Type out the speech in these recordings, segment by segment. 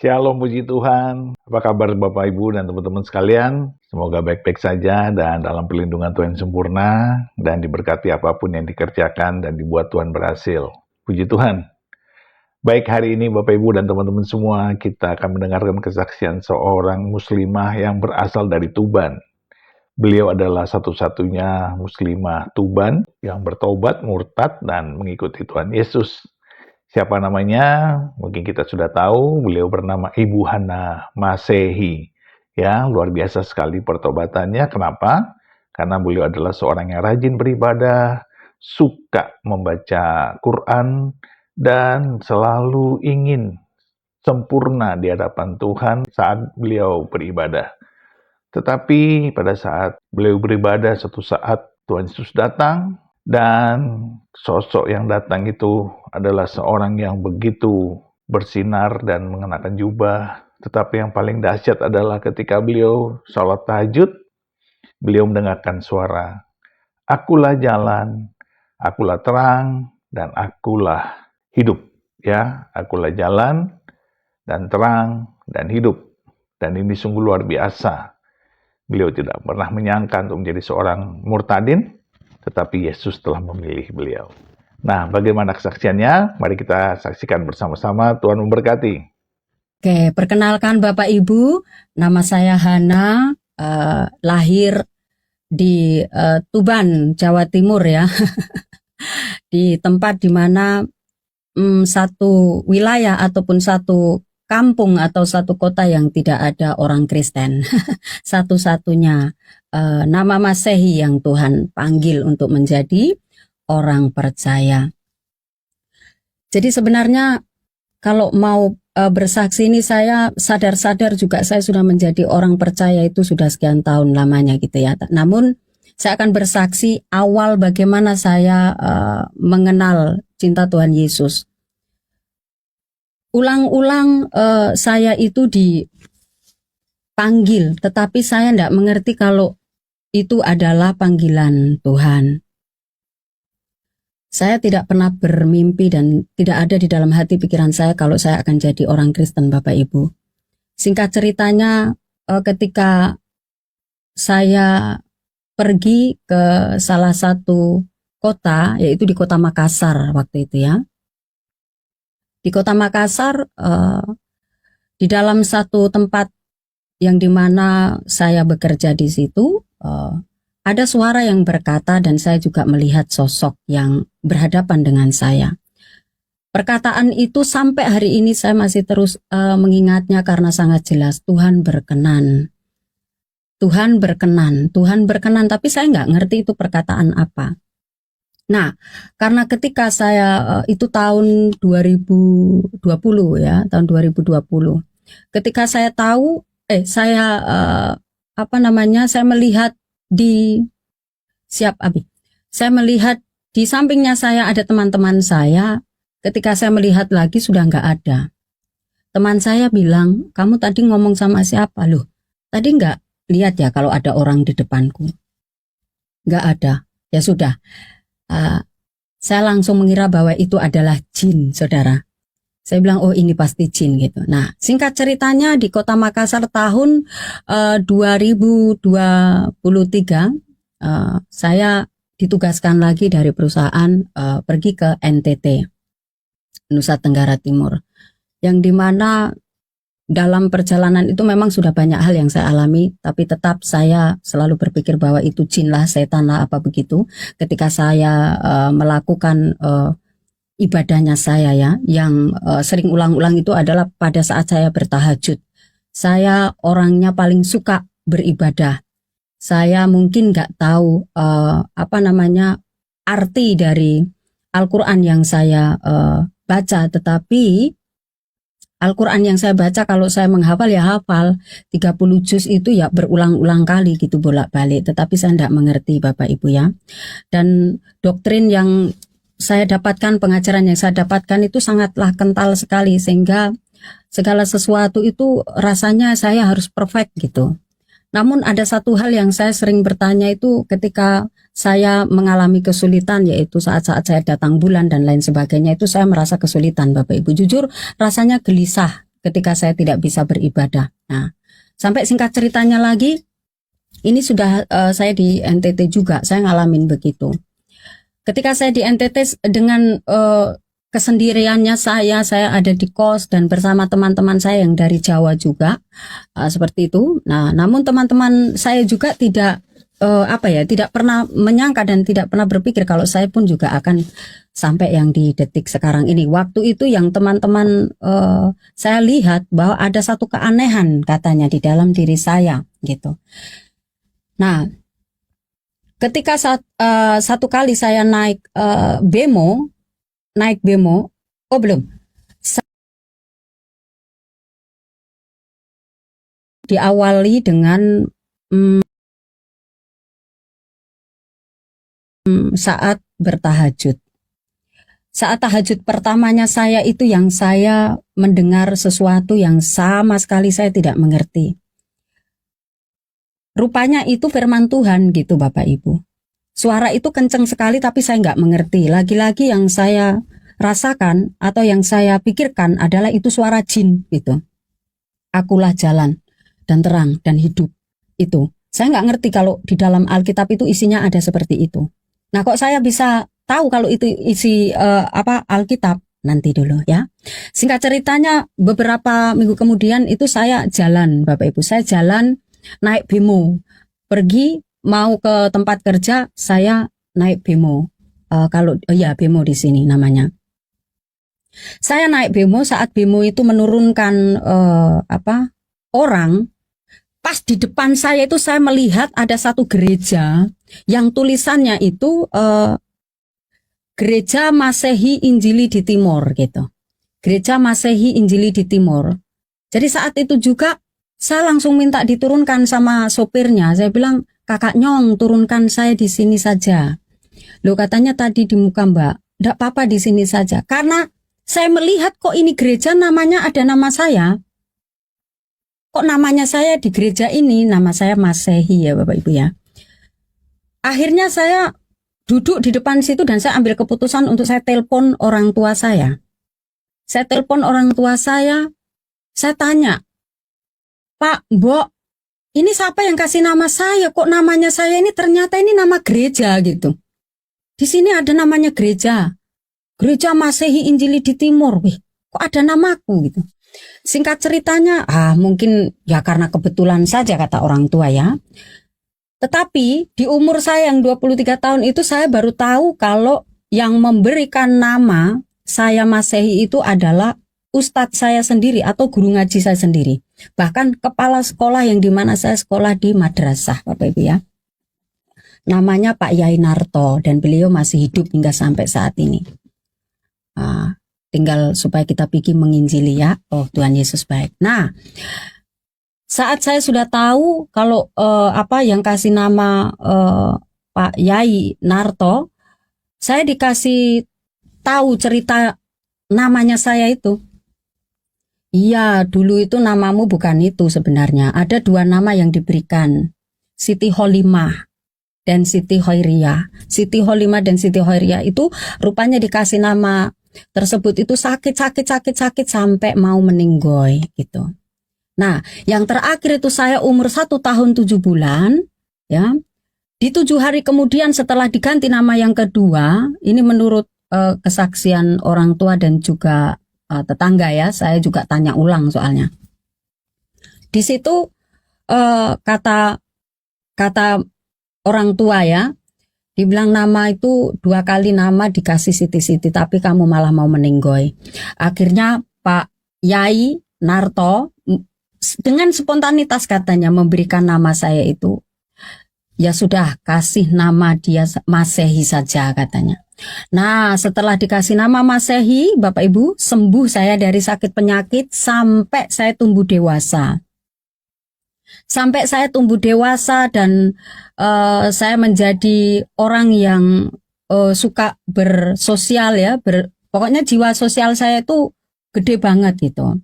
Shalom, puji Tuhan. Apa kabar Bapak Ibu dan teman-teman sekalian? Semoga baik-baik saja dan dalam perlindungan Tuhan sempurna dan diberkati apapun yang dikerjakan dan dibuat Tuhan berhasil. Puji Tuhan. Baik, hari ini Bapak Ibu dan teman-teman semua, kita akan mendengarkan kesaksian seorang muslimah yang berasal dari Tuban. Beliau adalah satu-satunya muslimah Tuban yang bertobat, murtad, dan mengikuti Tuhan Yesus. Siapa namanya? Mungkin kita sudah tahu, beliau bernama Ibu Hana Masehi. Ya, luar biasa sekali pertobatannya. Kenapa? Karena beliau adalah seorang yang rajin beribadah, suka membaca Quran, dan selalu ingin sempurna di hadapan Tuhan saat beliau beribadah. Tetapi pada saat beliau beribadah, suatu saat Tuhan Yesus datang, dan sosok yang datang itu adalah seorang yang begitu bersinar dan mengenakan jubah. Tetapi yang paling dahsyat adalah ketika beliau sholat tahajud, beliau mendengarkan suara, "Akulah jalan, akulah terang, dan akulah hidup." Ya, akulah jalan dan terang dan hidup. Dan ini sungguh luar biasa. Beliau tidak pernah menyangka untuk menjadi seorang murtadin, tetapi Yesus telah memilih beliau. Nah, bagaimana kesaksiannya? Mari kita saksikan bersama-sama. Tuhan memberkati. Oke, perkenalkan Bapak Ibu, nama saya Hana, lahir di Tuban, Jawa Timur ya, di tempat di mana satu wilayah ataupun satu kampung atau satu kota yang tidak ada orang Kristen. Satu-satunya nama Masehi yang Tuhan panggil untuk menjadi orang percaya. Jadi sebenarnya kalau mau bersaksi ini, saya sadar-sadar juga saya sudah menjadi orang percaya itu sudah sekian tahun lamanya gitu ya. Namun saya akan bersaksi awal bagaimana saya mengenal cinta Tuhan Yesus. Ulang-ulang saya itu dipanggil, tetapi saya tidak mengerti kalau itu adalah panggilan Tuhan. Saya tidak pernah bermimpi dan tidak ada di dalam hati pikiran saya kalau saya akan jadi orang Kristen, Bapak Ibu. Singkat ceritanya, ketika saya pergi ke salah satu kota, yaitu di kota Makassar waktu itu ya. Di kota Makassar, di dalam satu tempat yang dimana saya bekerja di situ, ada suara yang berkata dan saya juga melihat sosok yang berhadapan dengan saya. Perkataan itu sampai hari ini saya masih terus mengingatnya karena sangat jelas. Tuhan berkenan. Tuhan berkenan. Tuhan berkenan, tapi saya nggak ngerti itu perkataan apa. Nah, karena ketika saya itu tahun 2020 ya, tahun 2020. Ketika saya tahu saya melihat saya melihat di sampingnya saya ada teman-teman saya. Ketika saya melihat lagi sudah nggak ada. Teman saya bilang, "Kamu tadi ngomong sama siapa?" Loh, tadi nggak lihat ya kalau ada orang di depanku. Nggak ada. Ya sudah. Saya langsung mengira bahwa itu adalah jin, saudara. Saya bilang, oh ini pasti jin gitu. Nah, singkat ceritanya di kota Makassar tahun 2023, saya ditugaskan lagi dari perusahaan pergi ke NTT, Nusa Tenggara Timur. Yang dimana dalam perjalanan itu memang sudah banyak hal yang saya alami, tapi tetap saya selalu berpikir bahwa itu jin lah, setan lah, apa begitu. Ketika saya melakukan ibadahnya saya ya, yang sering ulang-ulang itu adalah pada saat saya bertahajud. Saya orangnya paling suka beribadah. Saya mungkin nggak tahu arti dari Al-Quran yang saya baca, tetapi Al-Quran yang saya baca kalau saya menghafal ya hafal 30 juz itu ya berulang-ulang kali gitu bolak-balik, tetapi saya tidak mengerti Bapak Ibu ya. Dan doktrin yang saya dapatkan, pengajaran yang saya dapatkan itu sangatlah kental sekali sehingga segala sesuatu itu rasanya saya harus perfect gitu. Namun ada satu hal yang saya sering bertanya itu ketika saya mengalami kesulitan, yaitu saat-saat saya datang bulan dan lain sebagainya, itu saya merasa kesulitan Bapak Ibu. Jujur rasanya gelisah ketika saya tidak bisa beribadah. Nah, sampai singkat ceritanya lagi, ini sudah saya di NTT juga, saya ngalamin begitu. Ketika saya di NTT dengan kesendiriannya saya ada di kos dan bersama teman-teman saya yang dari Jawa juga, seperti itu. Nah, namun teman-teman saya juga tidak tidak pernah menyangka dan tidak pernah berpikir kalau saya pun juga akan sampai yang di detik sekarang ini. Waktu itu yang teman-teman saya lihat bahwa ada satu keanehan katanya di dalam diri saya gitu. Nah, ketika satu kali saya naik bemo, oh belum, diawali dengan saat bertahajud. Saat tahajud pertamanya saya itu yang saya mendengar sesuatu yang sama sekali saya tidak mengerti. Rupanya itu firman Tuhan gitu Bapak Ibu. Suara itu kenceng sekali tapi saya nggak mengerti. Lagi-lagi yang saya rasakan atau yang saya pikirkan adalah itu suara jin gitu. Akulah jalan dan terang dan hidup itu. Saya nggak ngerti kalau di dalam Alkitab itu isinya ada seperti itu. Nah, kok saya bisa tahu kalau itu isi Alkitab? Nanti dulu ya. Singkat ceritanya beberapa minggu kemudian itu saya jalan Bapak Ibu. Saya jalan naik bemo. Pergi mau ke tempat kerja saya naik bemo. Bemo di sini namanya. Saya naik bemo saat bemo itu menurunkan orang. Pas di depan saya itu saya melihat ada satu gereja yang tulisannya itu Gereja Masehi Injili di Timor gitu. Gereja Masehi Injili di Timor. Jadi saat itu juga saya langsung minta diturunkan sama sopirnya. Saya bilang, "Kakak Nyong, turunkan saya di sini saja." Loh, katanya tadi di muka Mbak, "Enggak apa-apa di sini saja." Karena saya melihat kok ini gereja namanya ada nama saya. Kok namanya saya di gereja ini, nama saya Masehi ya Bapak Ibu ya. Akhirnya saya duduk di depan situ dan saya ambil keputusan untuk saya telepon orang tua saya. Saya telepon orang tua saya tanya, "Pak, Mbok, ini siapa yang kasih nama saya? Kok namanya saya ini ternyata ini nama gereja gitu. Di sini ada namanya gereja. Gereja Masehi Injili di Timur. Wih, kok ada namaku gitu." Singkat ceritanya, mungkin ya karena kebetulan saja kata orang tua ya. Tetapi di umur saya yang 23 tahun itu saya baru tahu kalau yang memberikan nama saya Masehi itu adalah ustadz saya sendiri atau guru ngaji saya sendiri. Bahkan kepala sekolah yang dimana saya sekolah di madrasah Bapak Ibu ya. Namanya Pak Yai Narto dan beliau masih hidup hingga sampai saat ini. Tinggal supaya kita pikir menginjili ya. Oh, Tuhan Yesus baik. Nah, saat saya sudah tahu kalau yang kasih nama Pak Yai Narto, saya dikasih tahu cerita namanya saya itu. Iya, dulu itu namamu bukan itu sebenarnya. Ada dua nama yang diberikan, Siti Holimah dan Siti Hoiria. Siti Holimah dan Siti Hoiria itu rupanya dikasih nama tersebut itu sakit sampai mau meninggoy gitu. Nah, yang terakhir itu saya umur 1 tahun 7 bulan ya. Di 7 hari kemudian setelah diganti nama yang kedua, ini menurut kesaksian orang tua dan juga tetangga ya, saya juga tanya ulang soalnya. Di situ kata orang tua ya, dibilang nama itu 2 kali nama dikasih Siti-Siti, tapi kamu malah mau meninggoy. Akhirnya Pak Yai Narto dengan spontanitas katanya memberikan nama saya itu. Ya sudah, kasih nama dia Masehi saja katanya. Nah, setelah dikasih nama Masehi, Bapak Ibu, sembuh saya dari sakit penyakit sampai saya tumbuh dewasa. Sampai saya tumbuh dewasa dan saya menjadi orang yang suka bersosial ya, pokoknya jiwa sosial saya itu gede banget gitu.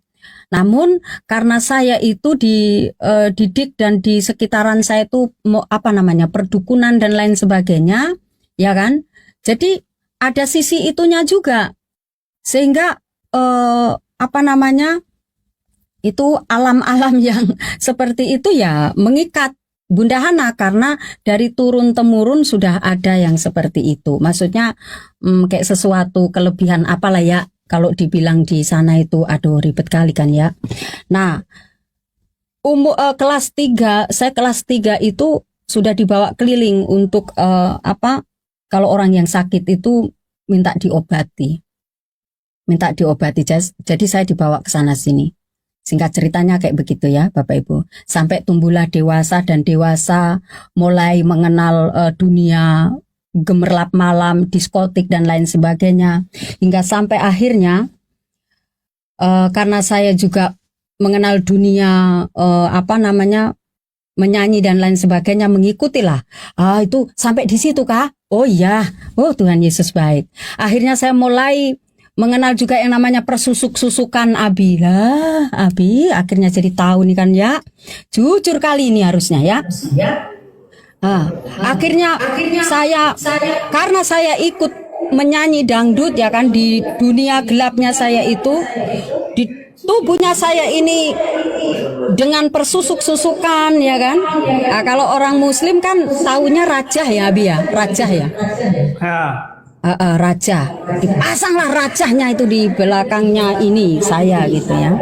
Namun karena saya itu dididik dan di sekitaran saya itu perdukunan dan lain sebagainya, ya kan? Jadi ada sisi itunya juga, sehingga itu alam-alam yang seperti itu ya mengikat Bunda Hana, karena dari turun temurun sudah ada yang seperti itu. Maksudnya kayak sesuatu kelebihan apalah ya, kalau dibilang di sana itu aduh ribet kali kan ya. Nah, kelas 3, saya kelas 3 itu sudah dibawa keliling untuk kalau orang yang sakit itu minta diobati. Jadi saya dibawa ke sana sini. Singkat ceritanya kayak begitu ya Bapak Ibu. Sampai tumbuhlah dewasa, dan dewasa mulai mengenal dunia gemerlap malam, diskotik dan lain sebagainya. Hingga sampai akhirnya karena saya juga mengenal dunia menyanyi dan lain sebagainya, mengikutilah. Itu sampai di situ kah? Oh iya, oh Tuhan Yesus baik. Akhirnya saya mulai mengenal juga yang namanya persusuk-susukan Abi. Abi akhirnya jadi tahu nih kan ya. Jujur kali ini harusnya ya. Akhirnya saya karena saya ikut menyanyi dangdut ya kan, di dunia gelapnya saya itu, di tubuhnya saya ini dengan persusuk-susukan ya kan. Kalau orang Muslim kan taunya rajah ya Abi ya, rajah ya. Raja, dipasanglah rajahnya itu di belakangnya ini saya gitu ya.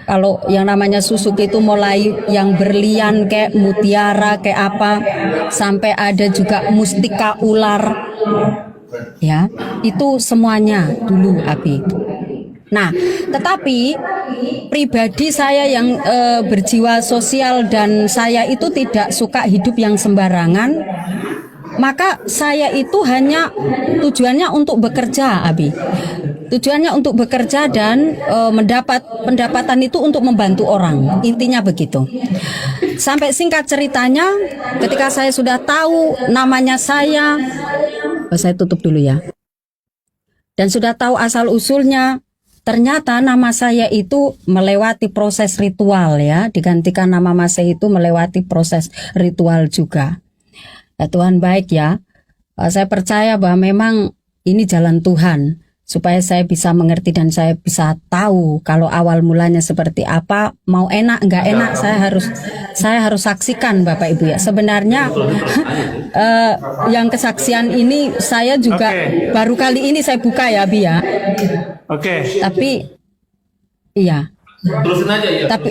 Kalau yang namanya susuk itu mulai yang berlian kayak mutiara kayak apa, sampai ada juga mustika ular ya, itu semuanya dulu Abi. Nah, tetapi pribadi saya yang berjiwa sosial dan saya itu tidak suka hidup yang sembarangan. Maka saya itu hanya tujuannya untuk bekerja, Abi. Tujuannya untuk bekerja dan mendapat pendapatan itu untuk membantu orang. Intinya begitu. Sampai singkat ceritanya, ketika saya sudah tahu namanya saya tutup dulu ya. Dan sudah tahu asal usulnya, ternyata nama saya itu melewati proses ritual ya. Digantikan nama Mas itu melewati proses ritual juga. Ya Tuhan baik ya, saya percaya bahwa memang ini jalan Tuhan, supaya saya bisa mengerti dan saya bisa tahu kalau awal mulanya seperti apa, mau enak nggak enak saya harus saksikan Bapak Ibu ya. Sebenarnya yang kesaksian ini saya juga baru kali ini saya buka ya Bi ya. Tapi iya. Terusin aja ya. Tapi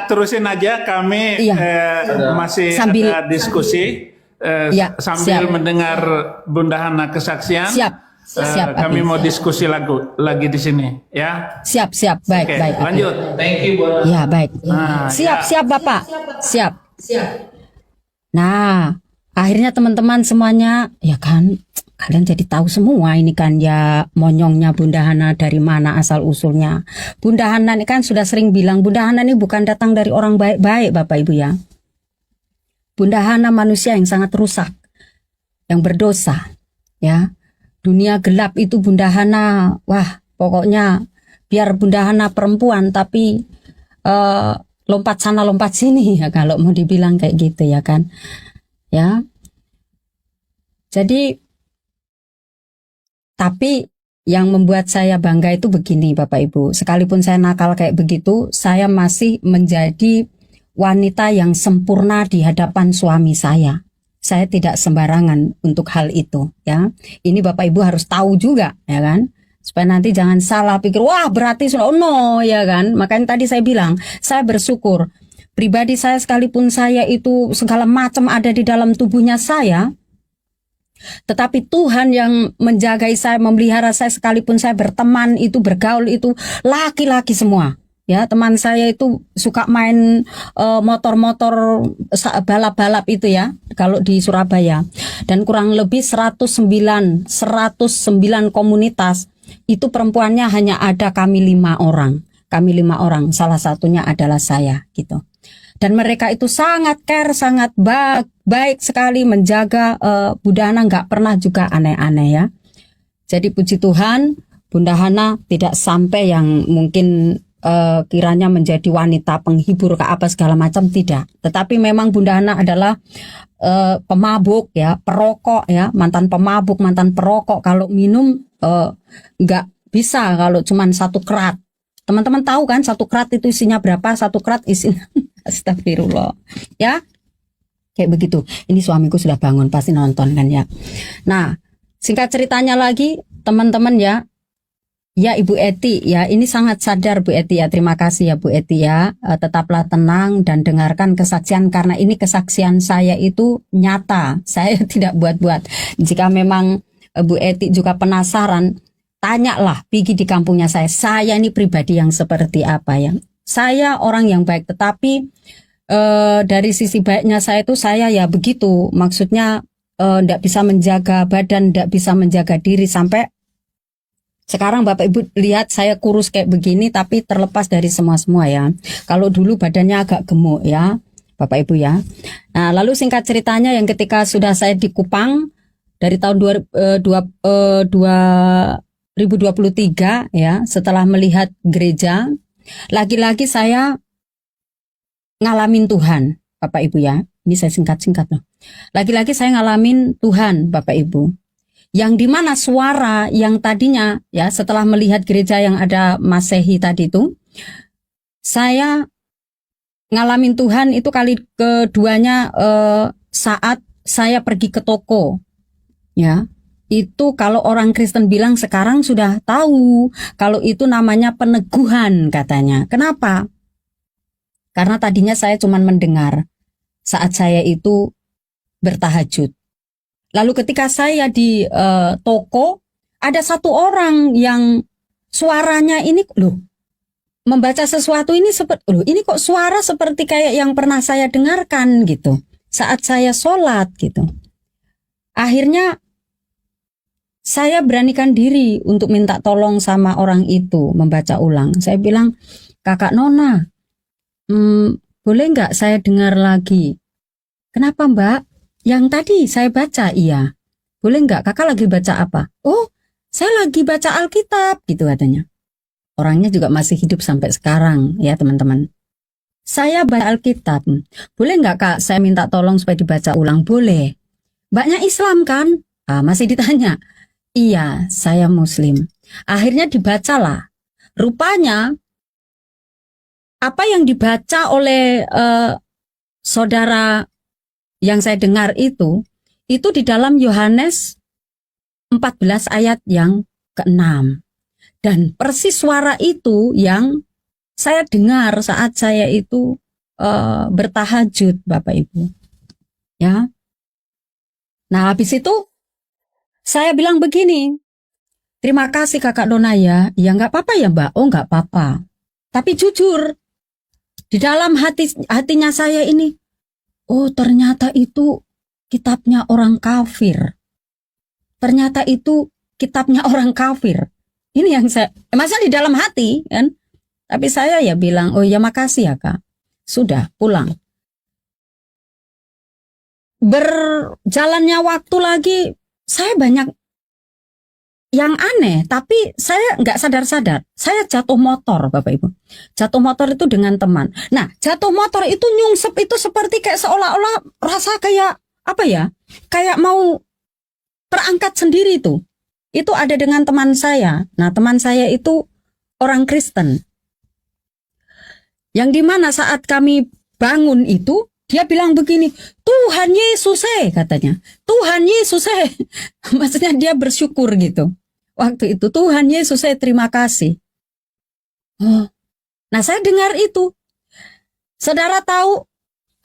terusin aja, kami masih sambil ada diskusi. Sambil mendengar Bunda Hana kesaksian. Siap. Kami mau diskusi lagi di sini, ya. Siap. Baik. Lanjut. Thank you, Bu. Ya, baik. Siap, Bapak. Siap. Nah, akhirnya teman-teman semuanya, ya kan, kalian jadi tahu semua ini kan ya monyongnya Bunda Hana dari mana asal usulnya. Bunda Hana ini kan sudah sering bilang, Bunda Hana ini bukan datang dari orang baik-baik, Bapak Ibu ya. Bunda Hana manusia yang sangat rusak, yang berdosa, ya. Dunia gelap itu Bunda Hana, wah pokoknya biar Bunda Hana perempuan tapi lompat sana lompat sini ya kalau mau dibilang kayak gitu ya kan, ya. Jadi, tapi yang membuat saya bangga itu begini Bapak Ibu, sekalipun saya nakal kayak begitu, saya masih menjadi wanita yang sempurna di hadapan suami saya. Saya tidak sembarangan untuk hal itu ya. Ini Bapak Ibu harus tahu juga ya kan. Supaya nanti jangan salah pikir, wah berarti sudah no ya kan. Makanya tadi saya bilang, saya bersyukur. Pribadi saya sekalipun saya itu segala macam ada di dalam tubuhnya saya, tetapi Tuhan yang menjagai saya, memelihara saya, sekalipun saya berteman itu, bergaul itu laki-laki semua. Ya, teman saya itu suka main motor-motor balap-balap itu ya, kalau di Surabaya. Dan kurang lebih 109 komunitas, itu perempuannya hanya ada kami 5 orang. Kami 5 orang, salah satunya adalah saya gitu. Dan mereka itu sangat care, sangat baik sekali menjaga Bunda Hana, nggak pernah juga aneh-aneh ya. Jadi puji Tuhan, Bunda Hana tidak sampai yang mungkin kiranya menjadi wanita penghibur ke apa segala macam, tidak. Tetapi memang Bunda Hana adalah pemabuk ya, perokok ya, mantan pemabuk, mantan perokok. Kalau minum nggak bisa kalau cuman 1 kerat Teman-teman tahu kan satu krat itu isinya berapa? Satu krat isinya astagfirullah. Ya, kayak begitu. Ini suamiku sudah bangun, pasti nonton kan ya. Nah, singkat ceritanya lagi, teman-teman ya. Ya Ibu Eti ya, ini sangat sadar Bu Eti ya, terima kasih ya Bu Eti ya. Tetaplah tenang dan dengarkan kesaksian, karena ini kesaksian saya itu nyata, saya tidak buat-buat. Jika memang Bu Eti juga penasaran, tanyalah, pergi di kampungnya saya ini pribadi yang seperti apa ya. Saya orang yang baik, tetapi dari sisi baiknya saya itu saya ya begitu, maksudnya tidak bisa menjaga badan, tidak bisa menjaga diri, sampai sekarang Bapak Ibu lihat saya kurus kayak begini, tapi terlepas dari semua ya. Kalau dulu badannya agak gemuk ya, Bapak Ibu ya. Nah, lalu singkat ceritanya yang ketika sudah saya di Kupang dari tahun 2023 ya, setelah melihat gereja, lagi-lagi saya ngalamin Tuhan, Bapak Ibu ya. Ini saya singkat-singkat loh. Lagi-lagi saya ngalamin Tuhan, Bapak Ibu. Yang dimana suara yang tadinya ya, setelah melihat gereja yang ada Masehi tadi itu, saya ngalamin Tuhan itu kali keduanya saat saya pergi ke toko ya. Itu kalau orang Kristen bilang sekarang sudah tahu kalau itu namanya peneguhan katanya. Kenapa? Karena tadinya saya cuma mendengar saat saya itu bertahajud. Lalu ketika saya di toko, ada satu orang yang suaranya ini, loh, membaca sesuatu ini seperti, loh, ini kok suara seperti kayak yang pernah saya dengarkan gitu, saat saya sholat gitu. Akhirnya saya beranikan diri untuk minta tolong sama orang itu membaca ulang. Saya bilang, Kakak Nona, boleh nggak saya dengar lagi? Kenapa Mbak? Yang tadi saya baca, iya. Boleh nggak? Kakak lagi baca apa? Oh, saya lagi baca Alkitab, gitu katanya. Orangnya juga masih hidup sampai sekarang, ya teman-teman. Saya baca Alkitab. Boleh nggak Kak, saya minta tolong supaya dibaca ulang? Boleh. Mbaknya Islam kan? Masih ditanya. Iya, saya Muslim. Akhirnya dibacalah. Rupanya, apa yang dibaca oleh saudara yang saya dengar itu di dalam Yohanes 14 ayat yang ke-6. Dan persis suara itu yang saya dengar saat saya itu bertahajud, Bapak Ibu. Ya. Nah, habis itu saya bilang begini, terima kasih Kakak Dona ya. Ya nggak apa-apa ya Mbak, oh nggak apa-apa. Tapi jujur, di dalam hatinya saya ini, oh ternyata itu kitabnya orang kafir. Ternyata itu kitabnya orang kafir. Ini yang saya, maksudnya di dalam hati kan. Tapi saya ya bilang, oh ya makasih ya Kak. Sudah pulang. Berjalannya waktu lagi, saya banyak yang aneh, tapi saya nggak sadar-sadar. Saya jatuh motor, Bapak Ibu. Jatuh motor itu dengan teman. Nah, jatuh motor itu nyungsep itu seperti kayak seolah-olah rasa kayak apa ya? Kayak mau terangkat sendiri tuh. Itu ada dengan teman saya. Nah, teman saya itu orang Kristen. Yang dimana saat kami bangun itu, dia bilang begini, Tuhan Yesus katanya. Tuhan Yesus maksudnya dia bersyukur gitu. Waktu itu Tuhan Yesus terima kasih. Oh. Nah saya dengar itu. Saudara tahu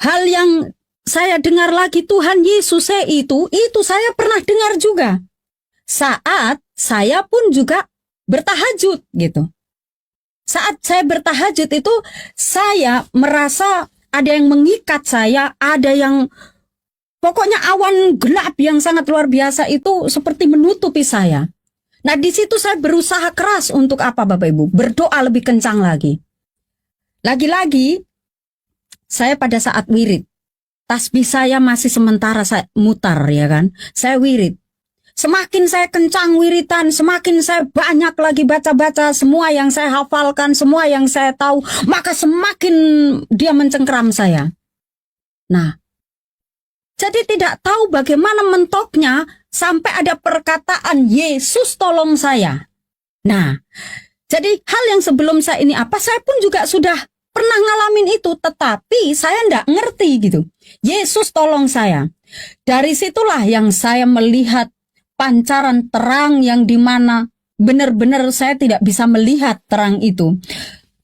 hal yang saya dengar lagi Tuhan Yesus itu saya pernah dengar juga. Saat saya pun juga bertahajud gitu. Saat saya bertahajud itu saya merasa ada yang mengikat saya, ada yang pokoknya awan gelap yang sangat luar biasa itu seperti menutupi saya. Nah di situ saya berusaha keras untuk apa Bapak Ibu? Berdoa lebih kencang lagi. Lagi-lagi saya pada saat wirid, tasbih saya masih sementara saya mutar ya kan. Saya wirid. Semakin saya kencang wiritan, semakin saya banyak lagi baca-baca semua yang saya hafalkan, semua yang saya tahu, maka semakin dia mencengkeram saya. Nah, jadi tidak tahu bagaimana mentoknya sampai ada perkataan Yesus tolong saya. Nah, Jadi hal yang sebelum saya ini apa, saya pun juga sudah pernah ngalamin itu, tetapi saya enggak ngerti gitu. Yesus tolong saya. Dari situlah yang saya melihat pancaran terang yang dimana benar-benar saya tidak bisa melihat terang itu.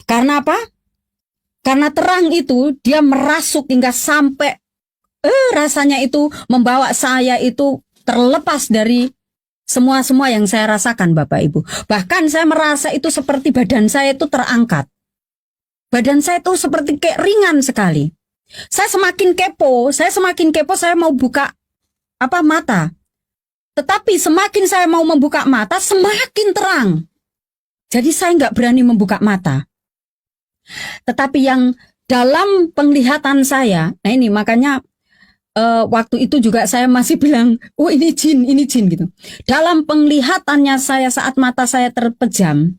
Karena apa? Karena terang itu dia merasuk hingga sampai rasanya itu membawa saya itu terlepas dari semua yang saya rasakan, Bapak Ibu. Bahkan saya merasa itu seperti badan saya itu terangkat. Badan saya itu seperti kayak ringan sekali. Saya semakin kepo, saya mau buka mata. Tetapi semakin saya mau membuka mata, semakin terang. Jadi saya nggak berani membuka mata. Tetapi yang dalam penglihatan saya, nah ini makanya waktu itu juga saya masih bilang, oh ini jin gitu. Dalam penglihatannya saya saat mata saya terpejam,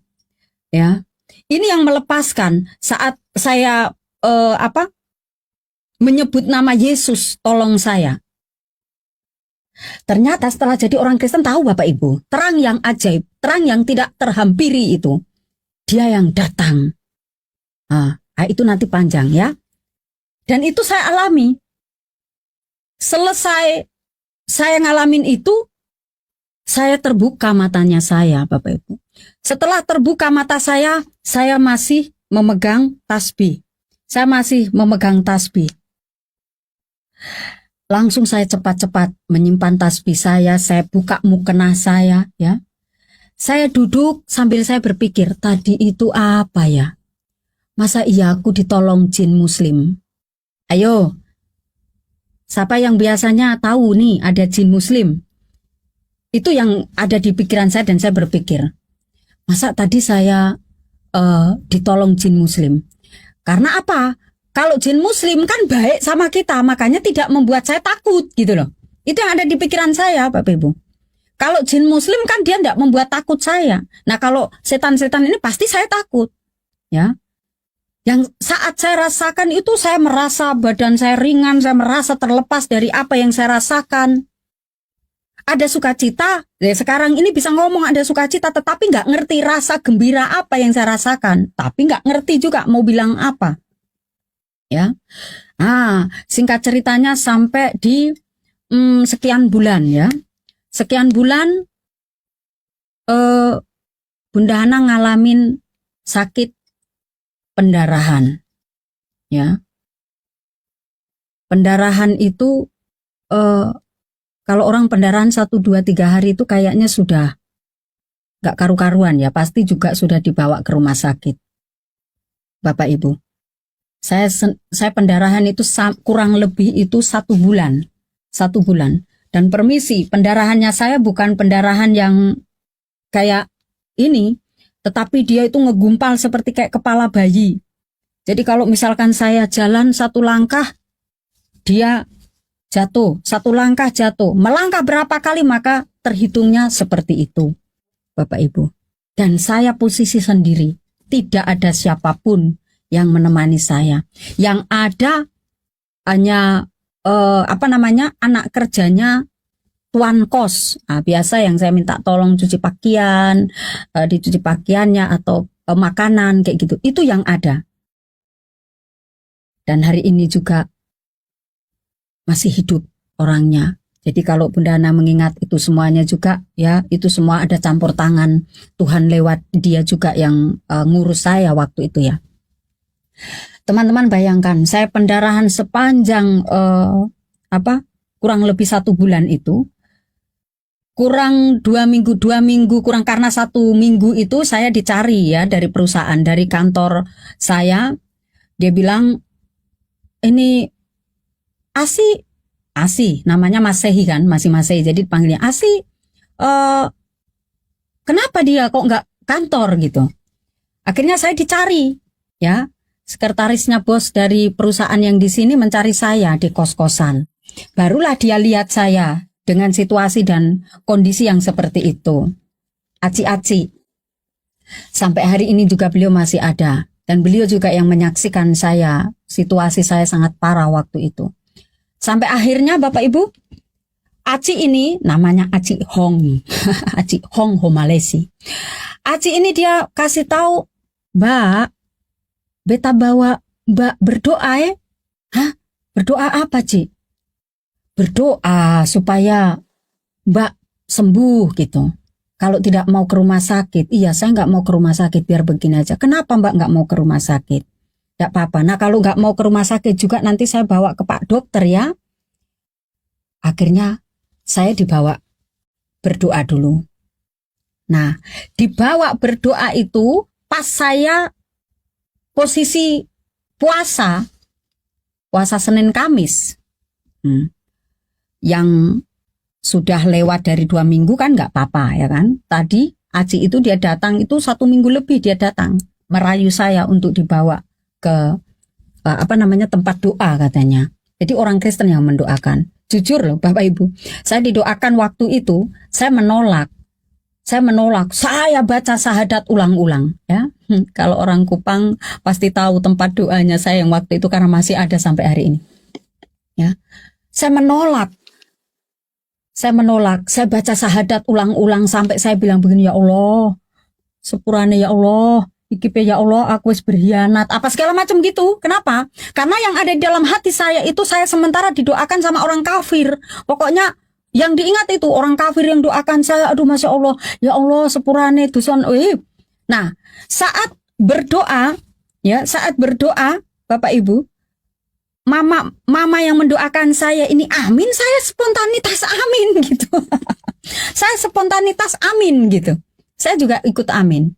ya, ini yang melepaskan saat saya menyebut nama Yesus, tolong saya. Ternyata setelah jadi orang Kristen, tahu Bapak Ibu, terang yang ajaib, terang yang tidak terhampiri itu, dia yang datang. Itu nanti panjang ya. Dan itu saya alami. Selesai saya ngalamin itu, saya terbuka matanya saya, Bapak Ibu. Setelah terbuka mata saya masih memegang tasbih. Saya masih memegang tasbih. Langsung saya cepat-cepat menyimpan tasbih saya buka mukena saya, ya. Saya duduk sambil saya berpikir, tadi itu apa ya? Masa iya aku ditolong jin muslim? Ayo, siapa yang biasanya tahu nih ada jin muslim? Itu yang ada di pikiran saya dan saya berpikir, masa tadi saya ditolong jin muslim? Karena apa? Kalau jin muslim kan baik sama kita, makanya tidak membuat saya takut gitu loh. Itu yang ada di pikiran saya, Bapak Ibu. Kalau jin muslim kan dia tidak membuat takut saya. Nah kalau setan-setan ini pasti saya takut, ya. Yang saat saya rasakan itu saya merasa badan saya ringan, saya merasa terlepas dari apa yang saya rasakan. Ada sukacita, ya sekarang ini bisa ngomong ada sukacita, tetapi nggak ngerti rasa gembira apa yang saya rasakan. Tapi nggak ngerti juga mau bilang apa. Ya, singkat ceritanya sampai di sekian bulan ya. Sekian bulan Bunda Hana ngalamin sakit pendarahan, ya. Pendarahan itu kalau orang pendarahan 1, 2, 3 hari itu kayaknya sudah gak karu-karuan ya, pasti juga sudah dibawa ke rumah sakit, Bapak Ibu. Saya pendarahan itu kurang lebih itu 1 bulan, 1 bulan. Dan permisi, pendarahannya saya bukan pendarahan yang kayak ini, tetapi dia itu ngegumpal seperti kayak kepala bayi. Jadi kalau misalkan saya jalan 1 langkah, dia jatuh, 1 langkah jatuh. Melangkah berapa kali maka terhitungnya seperti itu, Bapak Ibu. Dan saya posisi sendiri, tidak ada siapapun yang menemani saya. Yang ada hanya anak kerjanya tuan kos. Biasa yang saya minta tolong cuci pakaian, dicuci pakaiannya atau makanan kayak gitu. Itu yang ada. Dan hari ini juga masih hidup orangnya. Jadi kalau Bunda Hana mengingat itu semuanya juga ya, itu semua ada campur tangan Tuhan lewat dia juga yang ngurus saya waktu itu ya. Teman-teman bayangkan, saya pendarahan sepanjang kurang lebih 1 bulan itu, kurang 2 minggu, kurang karena 1 minggu itu saya dicari ya dari perusahaan, dari kantor saya. Dia bilang, ini Asi, namanya Masehi kan, masih Masehi, jadi dipanggilnya Asi. Kenapa dia kok nggak kantor gitu? Akhirnya saya dicari ya. Sekretarisnya bos dari perusahaan yang di sini mencari saya di kos-kosan. Barulah dia lihat saya dengan situasi dan kondisi yang seperti itu. Aci-aci. Sampai hari ini juga beliau masih ada. Dan beliau juga yang menyaksikan saya, situasi saya sangat parah waktu itu. Sampai akhirnya Bapak Ibu, Aci ini namanya Aci Hong. Aci Hong Homalesi. Aci ini dia kasih tahu, Mbak, beta bawa Mbak berdoa ya. Hah? Berdoa apa, Ci? Berdoa supaya Mbak sembuh gitu. Kalau tidak mau ke rumah sakit, iya saya nggak mau ke rumah sakit, biar begini aja. Kenapa Mbak nggak mau ke rumah sakit? Tidak apa-apa. Nah kalau nggak mau ke rumah sakit juga nanti saya bawa ke Pak Dokter ya. Akhirnya saya dibawa berdoa dulu. Nah dibawa berdoa itu pas saya posisi puasa Senin Kamis. Yang sudah lewat dari 2 minggu kan nggak apa-apa ya kan. Tadi Aci itu dia datang itu 1 minggu lebih dia datang merayu saya untuk dibawa ke tempat doa katanya. Jadi orang Kristen yang mendoakan. Jujur loh Bapak Ibu, saya didoakan waktu itu saya menolak. Saya baca syahadat ulang-ulang ya. Kalau orang Kupang pasti tahu tempat doanya saya yang waktu itu karena masih ada sampai hari ini. Ya. Saya menolak. Saya baca syahadat ulang-ulang sampai saya bilang begini, ya Allah, sepurane ya Allah, ikipe ya Allah, aku wis berkhianat, apa segala macam gitu. Kenapa? Karena yang ada di dalam hati saya itu saya sementara didoakan sama orang kafir. Pokoknya yang diingat itu orang kafir yang doakan saya, aduh Masya Allah, ya Allah sepurane dusun. Nah, saat berdoa Bapak Ibu, Mama yang mendoakan saya ini amin, saya spontanitas amin gitu. Saya spontanitas amin gitu. Saya juga ikut amin.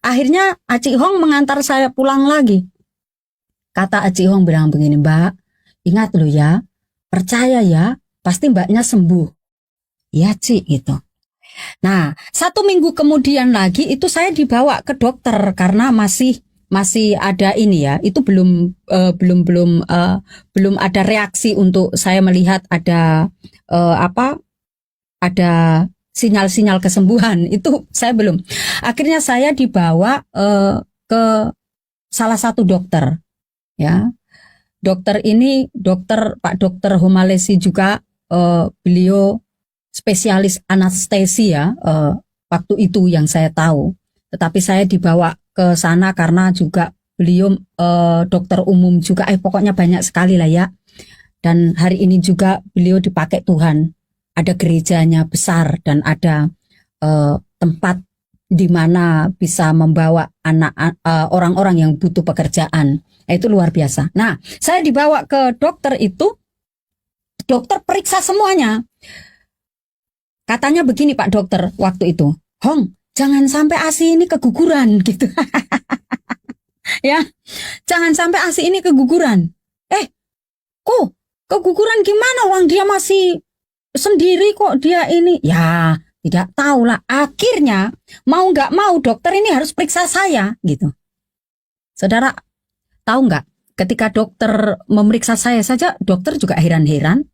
Akhirnya Aci Hong mengantar saya pulang lagi. Kata Aci Hong bilang begini, Mbak, ingat loh ya, percaya ya, pasti Mbaknya sembuh. Ya Ci gitu. Nah 1 minggu kemudian lagi itu saya dibawa ke dokter karena masih ada ini ya, itu belum ada reaksi untuk saya melihat ada ada sinyal-sinyal kesembuhan, itu saya belum. Akhirnya saya dibawa ke salah satu dokter ya. Dokter ini Pak Dokter Homalesi juga, beliau spesialis anestesi ya, waktu itu yang saya tahu. Tetapi saya dibawa ke sana karena juga beliau dokter umum juga, pokoknya banyak sekali lah ya. Dan hari ini juga beliau dipakai Tuhan. Ada gerejanya besar dan ada tempat di mana bisa membawa orang-orang yang butuh pekerjaan. Itu luar biasa. Nah, saya dibawa ke dokter itu, dokter periksa semuanya. Katanya begini Pak Dokter waktu itu, Hong, jangan sampai ASI ini keguguran gitu. Ya, jangan sampai ASI ini keguguran. Kok keguguran gimana? Orang dia masih sendiri kok dia ini. Ya, tidak tahu lah. Akhirnya mau nggak mau dokter ini harus periksa saya gitu. Saudara tahu nggak? Ketika dokter memeriksa saya saja, dokter juga heran-heran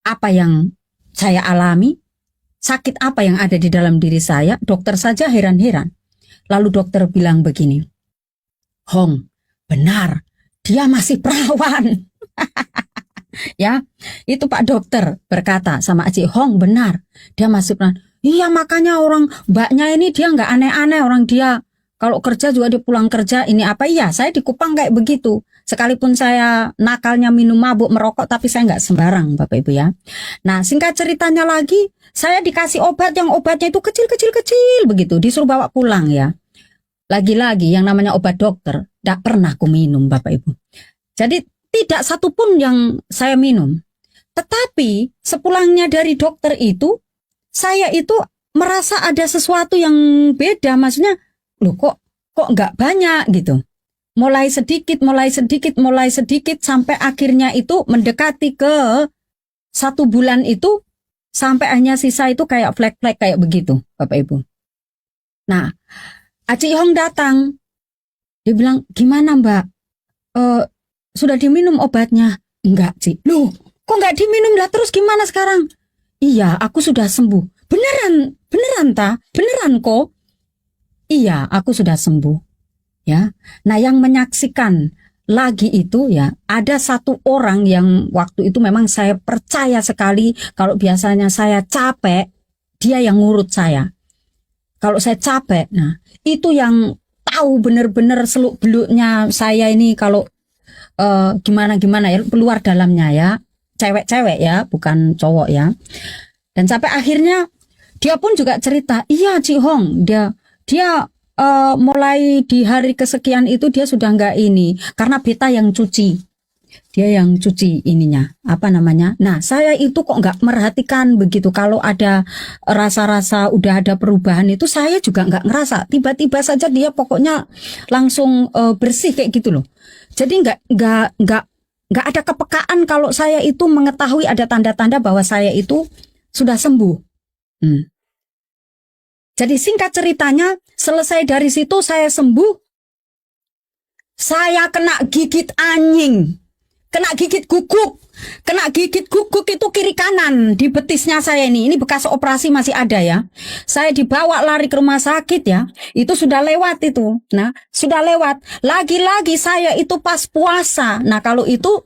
apa yang saya alami. Sakit apa yang ada di dalam diri saya, dokter saja heran-heran. Lalu dokter bilang begini, Hong, benar, dia masih perawan. Ya, itu Pak Dokter berkata sama Aci, Hong, benar, dia masih perawan. Iya, makanya orang mbaknya ini dia nggak aneh-aneh, orang dia kalau kerja juga dia pulang kerja, ini apa, iya, saya di Kupang kayak begitu. Sekalipun saya nakalnya minum mabuk, merokok, tapi saya nggak sembarang, Bapak Ibu ya. Nah, singkat ceritanya lagi, saya dikasih obat yang obatnya itu kecil-kecil begitu, disuruh bawa pulang ya. Lagi-lagi yang namanya obat dokter, tidak pernah aku minum Bapak Ibu. Jadi tidak satu pun yang saya minum. Tetapi sepulangnya dari dokter itu, saya itu merasa ada sesuatu yang beda, maksudnya, loh kok nggak banyak gitu. Mulai sedikit sampai akhirnya itu mendekati ke 1 bulan itu, sampai hanya sisa itu kayak flek-flek kayak begitu Bapak Ibu. Nah, Aci Hong datang, dia bilang, gimana Mbak? Sudah diminum obatnya? Enggak Ci. Loh, kok nggak diminum lah, terus gimana sekarang? Iya, aku sudah sembuh. Beneran ta? Beneran kok? Iya, aku sudah sembuh. Ya, nah yang menyaksikan lagi itu ya, ada satu orang yang waktu itu memang saya percaya sekali. Kalau biasanya saya capek, dia yang ngurut saya. Kalau saya capek, nah itu yang tahu benar-benar seluk-beluknya saya ini kalau gimana ya, keluar dalamnya ya. Cewek-cewek ya, bukan cowok ya. Dan sampai akhirnya dia pun juga cerita, iya Ci Hong, dia mulai di hari kesekian itu dia sudah enggak ini, karena beta yang cuci. Dia yang cuci ininya, apa namanya. Nah, saya itu kok enggak merhatikan begitu. Kalau ada rasa-rasa udah ada perubahan itu, saya juga enggak ngerasa. Tiba-tiba saja dia pokoknya langsung bersih kayak gitu loh. Jadi enggak ada kepekaan kalau saya itu mengetahui ada tanda-tanda bahwa saya itu sudah sembuh. Jadi singkat ceritanya, selesai dari situ saya sembuh. Saya kena gigit anjing, kena gigit guguk. Kena gigit guguk itu kiri kanan di betisnya saya ini. Ini bekas operasi masih ada ya. Saya dibawa lari ke rumah sakit ya. Itu sudah lewat itu. Nah, sudah lewat. Lagi-lagi saya itu pas puasa. Nah, kalau itu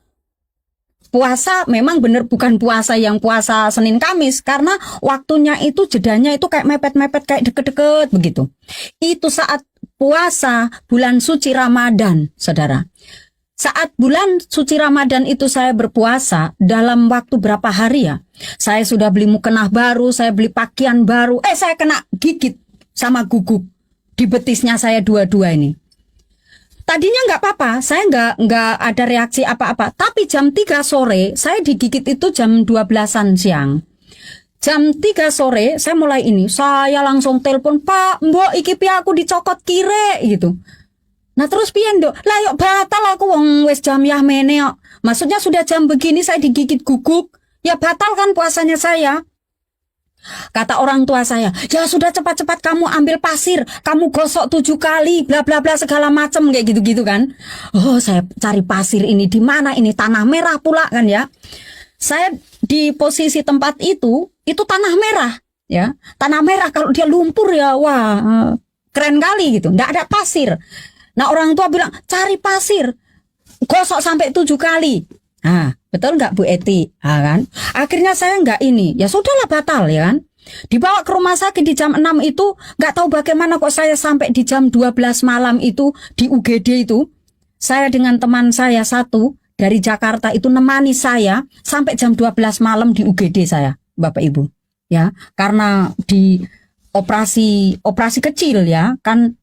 puasa memang benar bukan puasa yang puasa Senin Kamis, karena waktunya itu jedanya itu kayak mepet-mepet, kayak deket-deket begitu. Itu saat puasa bulan suci Ramadan, saudara. Saat bulan suci Ramadan itu saya berpuasa dalam waktu berapa hari ya. Saya sudah beli mukena baru, saya beli pakaian baru. Saya kena gigit sama guguk di betisnya saya dua-dua ini. Tadinya nggak apa-apa, saya nggak ada reaksi apa-apa. Tapi jam 3 sore, saya digigit itu jam 12-an siang. Jam 3 sore, saya mulai ini. Saya langsung telepon, Pak, mbok iki pi aku dicokot kire, gitu. Nah terus piye nduk? Lah yuk batal aku wong wis jam yah mene kok. Maksudnya sudah jam begini saya digigit guguk. Ya batal kan puasanya saya. Kata orang tua saya, ya sudah cepat-cepat kamu ambil pasir, kamu gosok 7 kali, bla bla bla segala macam kayak gitu-gitu kan. Oh, saya cari pasir ini di mana ini, tanah merah pula kan ya. Saya di posisi tempat itu tanah merah ya. Tanah merah kalau dia lumpur ya wah keren kali gitu, enggak ada pasir. Nah, orang tua bilang, cari pasir, gosok sampai 7 kali. Nah, betul nggak Bu Eti? Nah, kan? Akhirnya saya nggak ini, ya sudahlah batal ya kan. Dibawa ke rumah sakit di jam 6 itu, nggak tahu bagaimana kok saya sampai di jam 12 malam itu di UGD itu. Saya dengan teman saya satu dari Jakarta itu nemani saya sampai jam 12 malam di UGD saya, Bapak Ibu. Ya, karena di operasi kecil ya, kan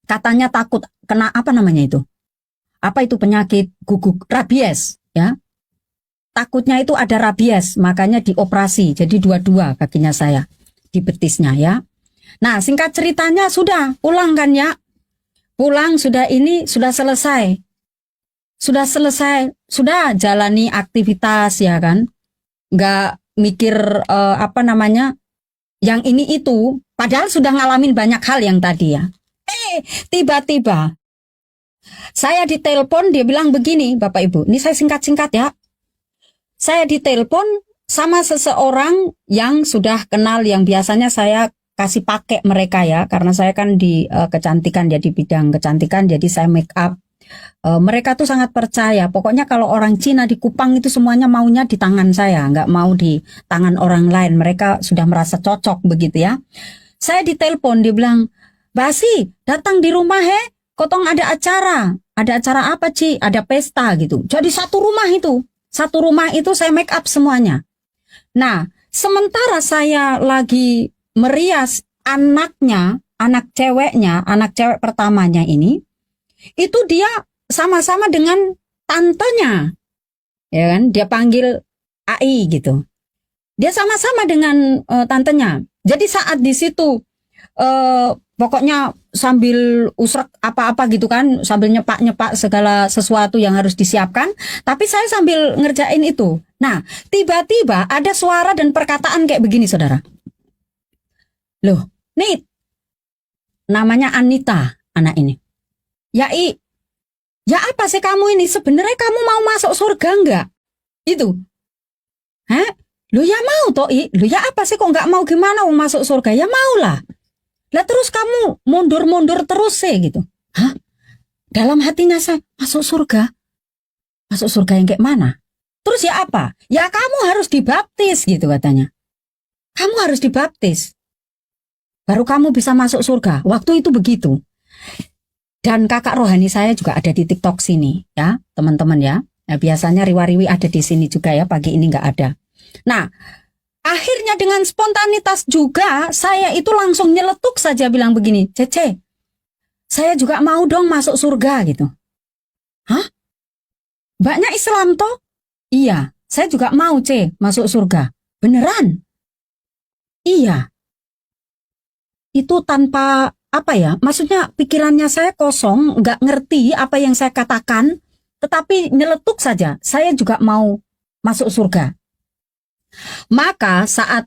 katanya takut kena apa namanya itu? Apa itu penyakit guguk rabies ya? Takutnya itu ada rabies, makanya dioperasi. Jadi dua-dua kakinya saya di betisnya ya. Nah, singkat ceritanya sudah pulang kan ya. Pulang sudah ini sudah selesai. Sudah jalani aktivitas ya kan. Nggak mikir apa namanya? Yang ini itu, padahal sudah ngalamin banyak hal yang tadi ya. Tiba-tiba saya ditelepon, dia bilang begini, Bapak Ibu. Ini saya singkat-singkat ya. Saya ditelepon sama seseorang yang sudah kenal, yang biasanya saya kasih pakai mereka ya, karena saya kan di kecantikan, jadi bidang kecantikan, jadi saya make up. Mereka tuh sangat percaya. Pokoknya kalau orang Cina di Kupang itu semuanya maunya di tangan saya, nggak mau di tangan orang lain. Mereka sudah merasa cocok begitu ya. Saya ditelepon, dia bilang, Basi, datang di rumah Kotong ada acara. Ada acara apa Ci? Ada pesta gitu. Jadi satu rumah itu saya make up semuanya. Nah, sementara saya lagi merias anaknya, anak cewek pertamanya ini, itu dia sama-sama dengan tantenya. Ya kan? Dia panggil AI gitu. Dia sama-sama dengan tantenya. Jadi saat di situ pokoknya sambil usrek apa-apa gitu kan, sambil nyepak-nyepak segala sesuatu yang harus disiapkan, tapi saya sambil ngerjain itu. Nah, tiba-tiba ada suara dan perkataan kayak begini, saudara. Loh, nih, namanya Anita, anak ini. Ya apa sih kamu ini? Sebenarnya kamu mau masuk surga enggak? Itu. Hah? Loh ya mau toh, Loh ya apa sih kok enggak mau, gimana mau masuk surga? Ya mau lah. Lah terus kamu mundur-mundur terus gitu. Hah? dalam hatinya saya, masuk surga? Masuk surga yang kayak mana? Terus ya apa? Ya kamu harus dibaptis gitu katanya. Kamu harus dibaptis. Baru kamu bisa masuk surga. Waktu itu begitu. Dan kakak rohani saya juga ada di TikTok sini ya, teman-teman ya. Nah, biasanya riwa-riwi ada di sini juga ya, pagi ini nggak ada. Nah, akhirnya dengan spontanitas juga saya itu langsung nyeletuk saja bilang begini, Cece, saya juga mau dong masuk surga gitu. Hah? Mbaknya Islam toh? Iya, saya juga mau masuk surga. Beneran? Iya. Itu tanpa apa ya, maksudnya pikirannya saya kosong, nggak ngerti apa yang saya katakan, tetapi nyeletuk saja, saya juga mau masuk surga. Maka saat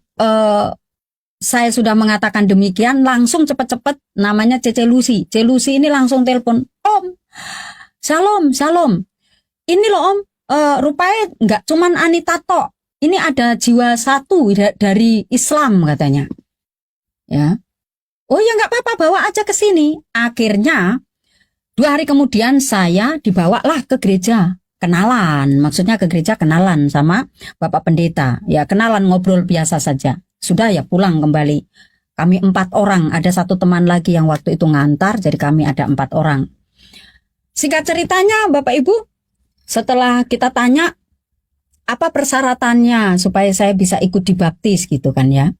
saya sudah mengatakan demikian, langsung cepat-cepat namanya Cece Lucy. Cece Lucy ini langsung telepon, Om, Shalom. Ini loh Om, rupanya nggak cuman Anita tok, ini ada jiwa satu dari Islam katanya. Ya. Oh ya nggak apa-apa, bawa aja ke sini. Akhirnya 2 hari kemudian saya dibawalah ke gereja, kenalan, maksudnya ke gereja kenalan sama Bapak Pendeta. Ya kenalan, ngobrol biasa saja. Sudah ya pulang kembali. Kami 4 orang, ada 1 teman lagi yang waktu itu ngantar, jadi kami ada 4 orang. Singkat ceritanya Bapak Ibu, setelah kita tanya apa persyaratannya supaya saya bisa ikut dibaptis gitu kan ya.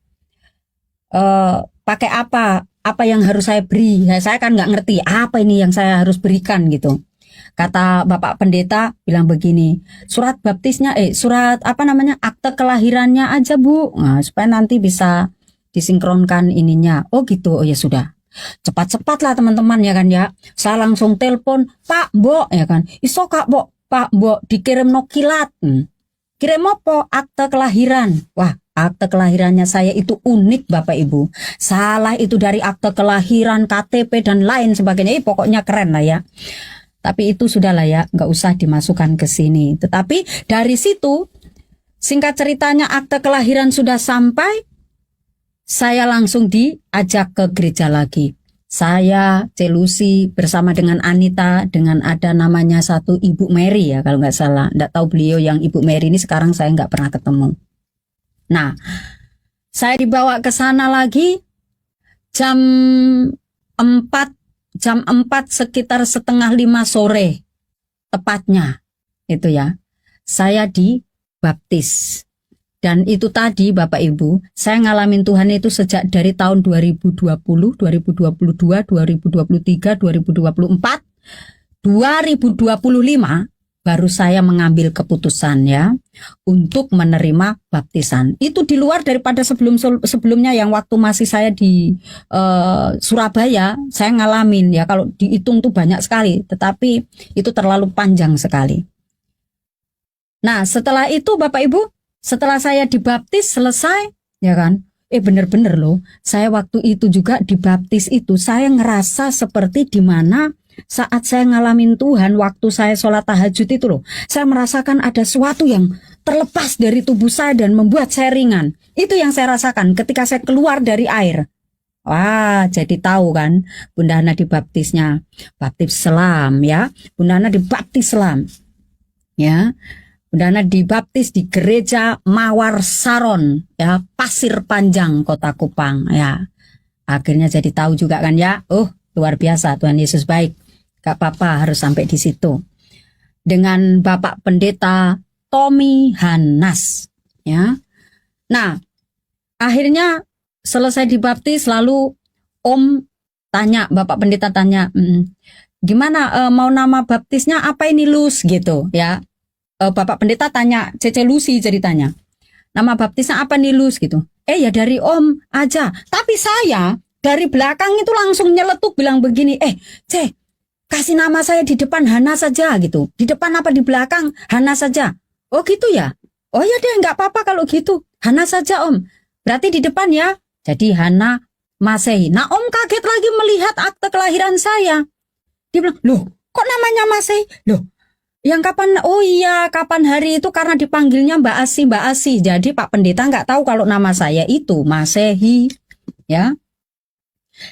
Pakai apa yang harus saya beri, saya kan nggak ngerti apa ini yang saya harus berikan gitu. Kata Bapak Pendeta bilang begini, surat baptisnya surat akte kelahirannya aja Bu, nah, supaya nanti bisa disinkronkan ininya. Oh gitu, oh ya sudah, cepat-cepat lah teman-teman ya kan ya. Saya langsung telepon Pak Mbok ya kan, iso Kak Pak Mbok dikirim no kilat. Kirim apa? Akte kelahiran. Wah, akte kelahirannya saya itu unik Bapak Ibu. Salah itu dari akte kelahiran, KTP dan lain sebagainya. Pokoknya keren lah ya. Tapi itu sudahlah ya, nggak usah dimasukkan ke sini. Tetapi dari situ, singkat ceritanya akte kelahiran sudah sampai, saya langsung diajak ke gereja lagi. Saya, Celusi bersama dengan Anita, dengan ada namanya satu Ibu Mary ya kalau nggak salah. Nggak tahu beliau yang Ibu Mary ini sekarang saya nggak pernah ketemu. Nah, saya dibawa ke sana lagi jam 4 sekitar 4:30 sore tepatnya itu ya. Saya dibaptis. Dan itu tadi Bapak Ibu, saya ngalamin Tuhan itu sejak dari tahun 2020, 2022, 2023, 2024, 2025 baru saya mengambil keputusan ya untuk menerima baptisan. Itu di luar daripada sebelumnya yang waktu masih saya di Surabaya, saya ngalamin ya, kalau dihitung tuh banyak sekali, tetapi itu terlalu panjang sekali. Nah, setelah itu Bapak Ibu, setelah saya dibaptis selesai, ya kan? Bener-bener loh, saya waktu itu juga dibaptis itu, saya ngerasa seperti di mana saat saya ngalamin Tuhan, waktu saya sholat tahajud itu loh, saya merasakan ada sesuatu yang terlepas dari tubuh saya dan membuat saya ringan. Itu yang saya rasakan ketika saya keluar dari air. Wah, jadi tahu kan, Bunda Hana dibaptisnya, baptis selam ya, Bunda Hana dibaptis selam, ya. Bunda Hana dibaptis di gereja Mawar Saron ya, Pasir Panjang, Kota Kupang ya. Akhirnya jadi tahu juga kan ya. Luar biasa, Tuhan Yesus baik. Gak apa-apa harus sampai di situ. Dengan Bapak Pendeta Tommy Hanas ya. Nah, akhirnya selesai dibaptis lalu Om tanya, Bapak Pendeta tanya, gimana mau nama baptisnya apa ini Lus gitu ya. Bapak Pendeta tanya, Cece Lucy ceritanya, nama baptisnya apa nih Lus gitu. Ya dari Om aja. Tapi saya dari belakang itu langsung nyeletuk bilang begini, Ce, kasih nama saya di depan Hana saja gitu. Di depan apa di belakang Hana saja. Oh gitu ya. Oh ya deh, nggak apa-apa kalau gitu. Hana saja Om. Berarti di depan ya. Jadi Hana Masehi. Nah Om kaget lagi melihat akte kelahiran saya. Dia bilang, loh kok namanya Masehi? Loh, yang kapan? Oh iya, kapan hari itu karena dipanggilnya Mbak Asi. Jadi Pak Pendeta nggak tahu kalau nama saya itu Masehi, ya.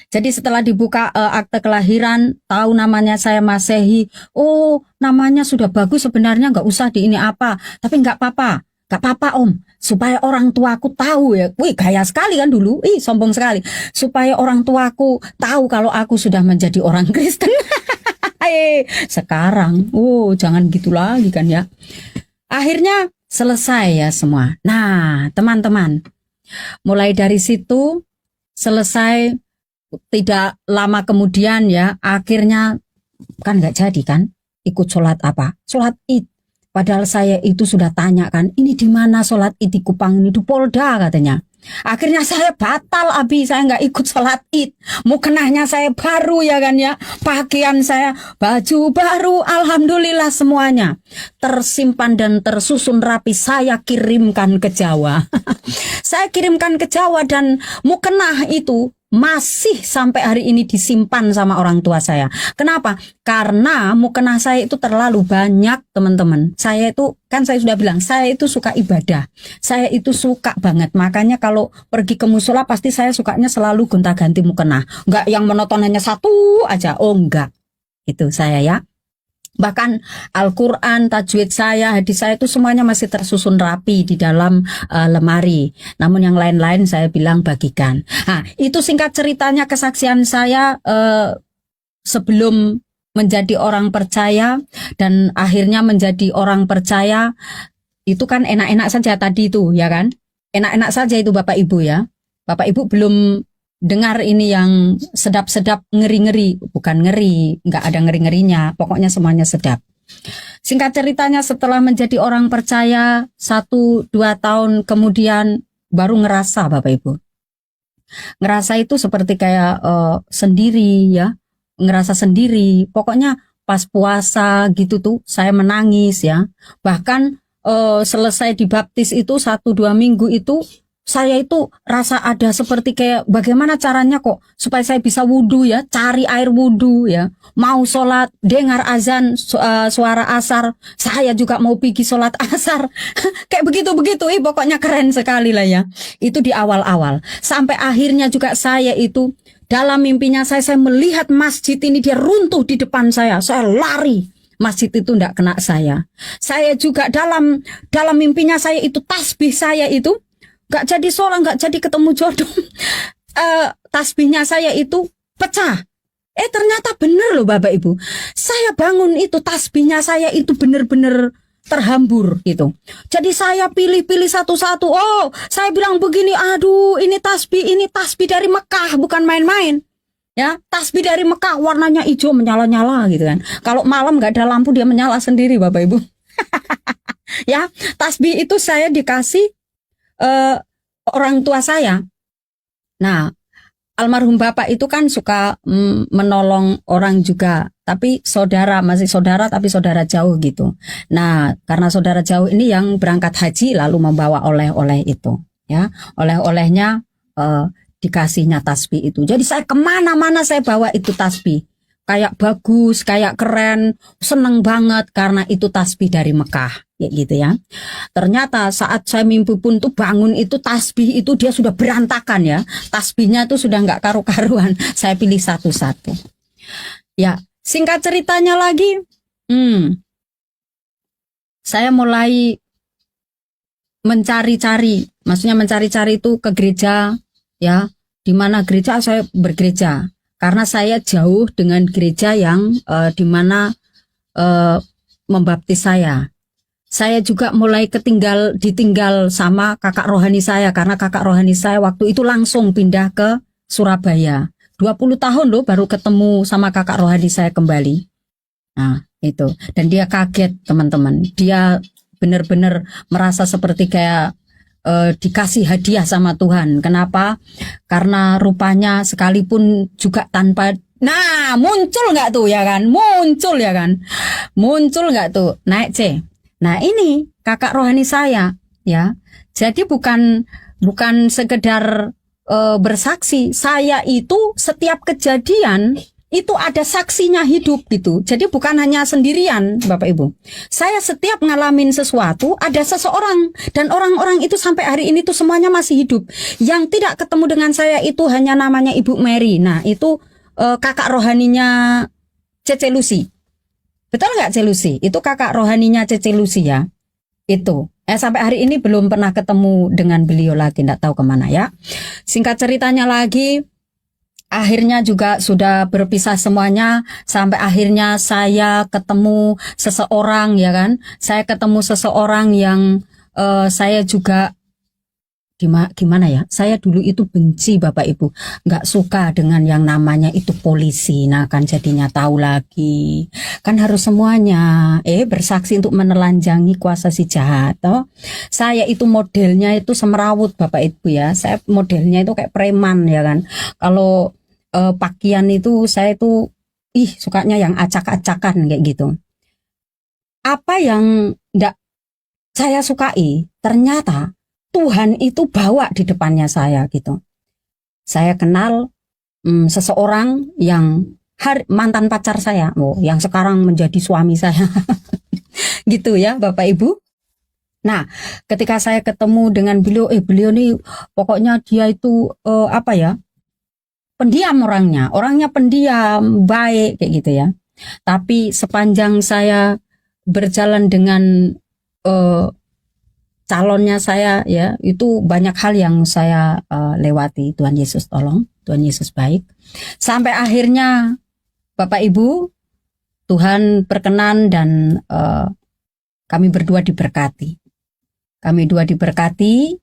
Jadi setelah dibuka akte kelahiran, tahu namanya saya Masehi. Oh, namanya sudah bagus sebenarnya, nggak usah di ini apa. Tapi nggak apa-apa. Nggak apa-apa om, supaya orang tuaku tahu ya. Wih, gaya sekali kan dulu. Sombong sekali. Supaya orang tuaku tahu kalau aku sudah menjadi orang Kristen. Sekarang, jangan gitu lagi kan ya. Akhirnya selesai ya semua. Nah, teman-teman, mulai dari situ selesai. Tidak lama kemudian ya, akhirnya kan nggak jadi kan ikut sholat apa? Sholat Id. Padahal saya itu sudah tanya kan, ini di mana sholat Id di Kupang ini? Di Polda katanya. Akhirnya saya batal, Abi, saya nggak ikut sholat Id. Mukenahnya saya baru ya kan ya, pakaian saya baju baru, alhamdulillah semuanya tersimpan dan tersusun rapi. Saya kirimkan ke Jawa. Saya kirimkan ke Jawa dan mukenah itu masih sampai hari ini disimpan sama orang tua saya. Kenapa? Karena mukenah saya itu terlalu banyak, teman-teman. Saya itu, kan saya sudah bilang, saya itu suka ibadah. Saya itu suka banget. Makanya kalau pergi ke musola pasti saya sukanya selalu gonta-ganti mukenah. Enggak yang monoton hanya satu aja. Oh enggak. Itu saya ya. Bahkan Al-Quran, tajwid saya, hadis saya itu semuanya masih tersusun rapi di dalam lemari. Namun yang lain-lain saya bilang bagikan. Nah, itu singkat ceritanya kesaksian saya sebelum menjadi orang percaya dan akhirnya menjadi orang percaya. Itu kan enak-enak saja tadi itu, ya kan? Enak-enak saja itu Bapak Ibu ya. Bapak Ibu belum dengar ini yang sedap-sedap, ngeri-ngeri. Bukan ngeri, nggak ada ngeri-ngerinya. Pokoknya semuanya sedap. Singkat ceritanya setelah menjadi orang percaya 1-2 tahun kemudian baru ngerasa Bapak Ibu. Ngerasa itu seperti kayak sendiri ya. Ngerasa sendiri. Pokoknya pas puasa gitu tuh saya menangis ya. Bahkan selesai dibaptis itu 1-2 minggu itu saya itu rasa ada seperti kayak bagaimana caranya kok supaya saya bisa wudhu ya, cari air wudhu ya, mau sholat, dengar azan suara asar, saya juga mau pergi sholat asar, kayak begitu-begitu, pokoknya keren sekali lah ya. Itu di awal-awal, sampai akhirnya juga saya itu dalam mimpinya saya melihat masjid ini dia runtuh di depan saya lari. Masjid itu tidak kena saya. Saya juga dalam mimpinya saya itu tasbih saya itu gak jadi sholat, gak jadi ketemu jodoh. Tasbihnya saya itu pecah. Ternyata benar loh Bapak Ibu. Saya bangun itu tasbihnya saya itu benar-benar terhambur gitu. Jadi saya pilih-pilih satu-satu. Oh, saya bilang begini, aduh ini tasbih dari Mekah, bukan main-main. Ya, tasbih dari Mekah warnanya hijau menyala-nyala gitu kan. Kalau malam gak ada lampu dia menyala sendiri Bapak Ibu. Ya, tasbih itu saya dikasih orang tua saya. Nah, almarhum bapak itu kan suka menolong orang juga, tapi masih saudara tapi saudara jauh gitu. Nah, karena saudara jauh ini yang berangkat haji lalu membawa oleh-oleh itu, ya, oleh-olehnya dikasihnya tasbih itu. Jadi saya kemana-mana saya bawa itu tasbih, kayak bagus, kayak keren, seneng banget karena itu tasbih dari Mekah. Ya gitu ya. Ternyata saat saya mimpi pun tuh bangun itu tasbih itu dia sudah berantakan ya. Tasbihnya tuh sudah nggak karu-karuan. Saya pilih satu-satu. Ya, singkat ceritanya lagi, saya mulai mencari-cari. Maksudnya mencari-cari itu ke gereja ya. Di mana gereja saya bergereja. Karena saya jauh dengan gereja yang di mana membaptis saya. Saya juga mulai ditinggal sama kakak rohani saya karena kakak rohani saya waktu itu langsung pindah ke Surabaya. 20 tahun loh baru ketemu sama kakak rohani saya kembali. Nah, itu. Dan dia kaget, teman-teman. Dia benar-benar merasa seperti kayak dikasih hadiah sama Tuhan. Kenapa? Karena rupanya sekalipun juga tanpa muncul nggak tuh ya kan? Muncul ya kan? Muncul nggak tuh? Naik C. Nah ini kakak rohani saya ya. Jadi bukan sekedar bersaksi. Saya itu setiap kejadian itu ada saksinya hidup gitu. Jadi bukan hanya sendirian, Bapak Ibu. Saya setiap ngalamin sesuatu, ada seseorang, dan orang-orang itu sampai hari ini tuh semuanya masih hidup. Yang tidak ketemu dengan saya itu hanya namanya Ibu Mary. Nah, itu kakak rohaninya Cece Lucy. Betul nggak, Cece Lucy? Itu kakak rohaninya Cece Lucy ya. Itu. Sampai hari ini belum pernah ketemu dengan beliau lagi, nggak tahu kemana ya. Singkat ceritanya lagi, akhirnya juga sudah berpisah semuanya, sampai akhirnya saya ketemu seseorang ya kan. Saya ketemu seseorang yang saya juga gimana ya, saya dulu itu benci Bapak Ibu, nggak suka dengan yang namanya itu polisi. Nah kan jadinya tahu lagi, kan harus semuanya bersaksi untuk menelanjangi kuasa si jahat toh. Saya itu modelnya itu semerawut Bapak Ibu ya, saya modelnya itu kayak preman ya kan. Kalau pakaian itu saya itu sukanya yang acak-acakan kayak gitu. Apa yang nggak saya sukai, ternyata Tuhan itu bawa di depannya saya gitu. Saya kenal seseorang yang mantan pacar saya, yang sekarang menjadi suami saya. Gitu ya Bapak Ibu. Nah, ketika saya ketemu dengan beliau, beliau nih pokoknya dia itu pendiam orangnya pendiam, baik kayak gitu ya. Tapi sepanjang saya berjalan dengan calonnya saya ya, itu banyak hal yang saya lewati. Tuhan Yesus tolong, Tuhan Yesus baik. Sampai akhirnya Bapak Ibu, Tuhan berkenan dan kami berdua diberkati. Kami dua diberkati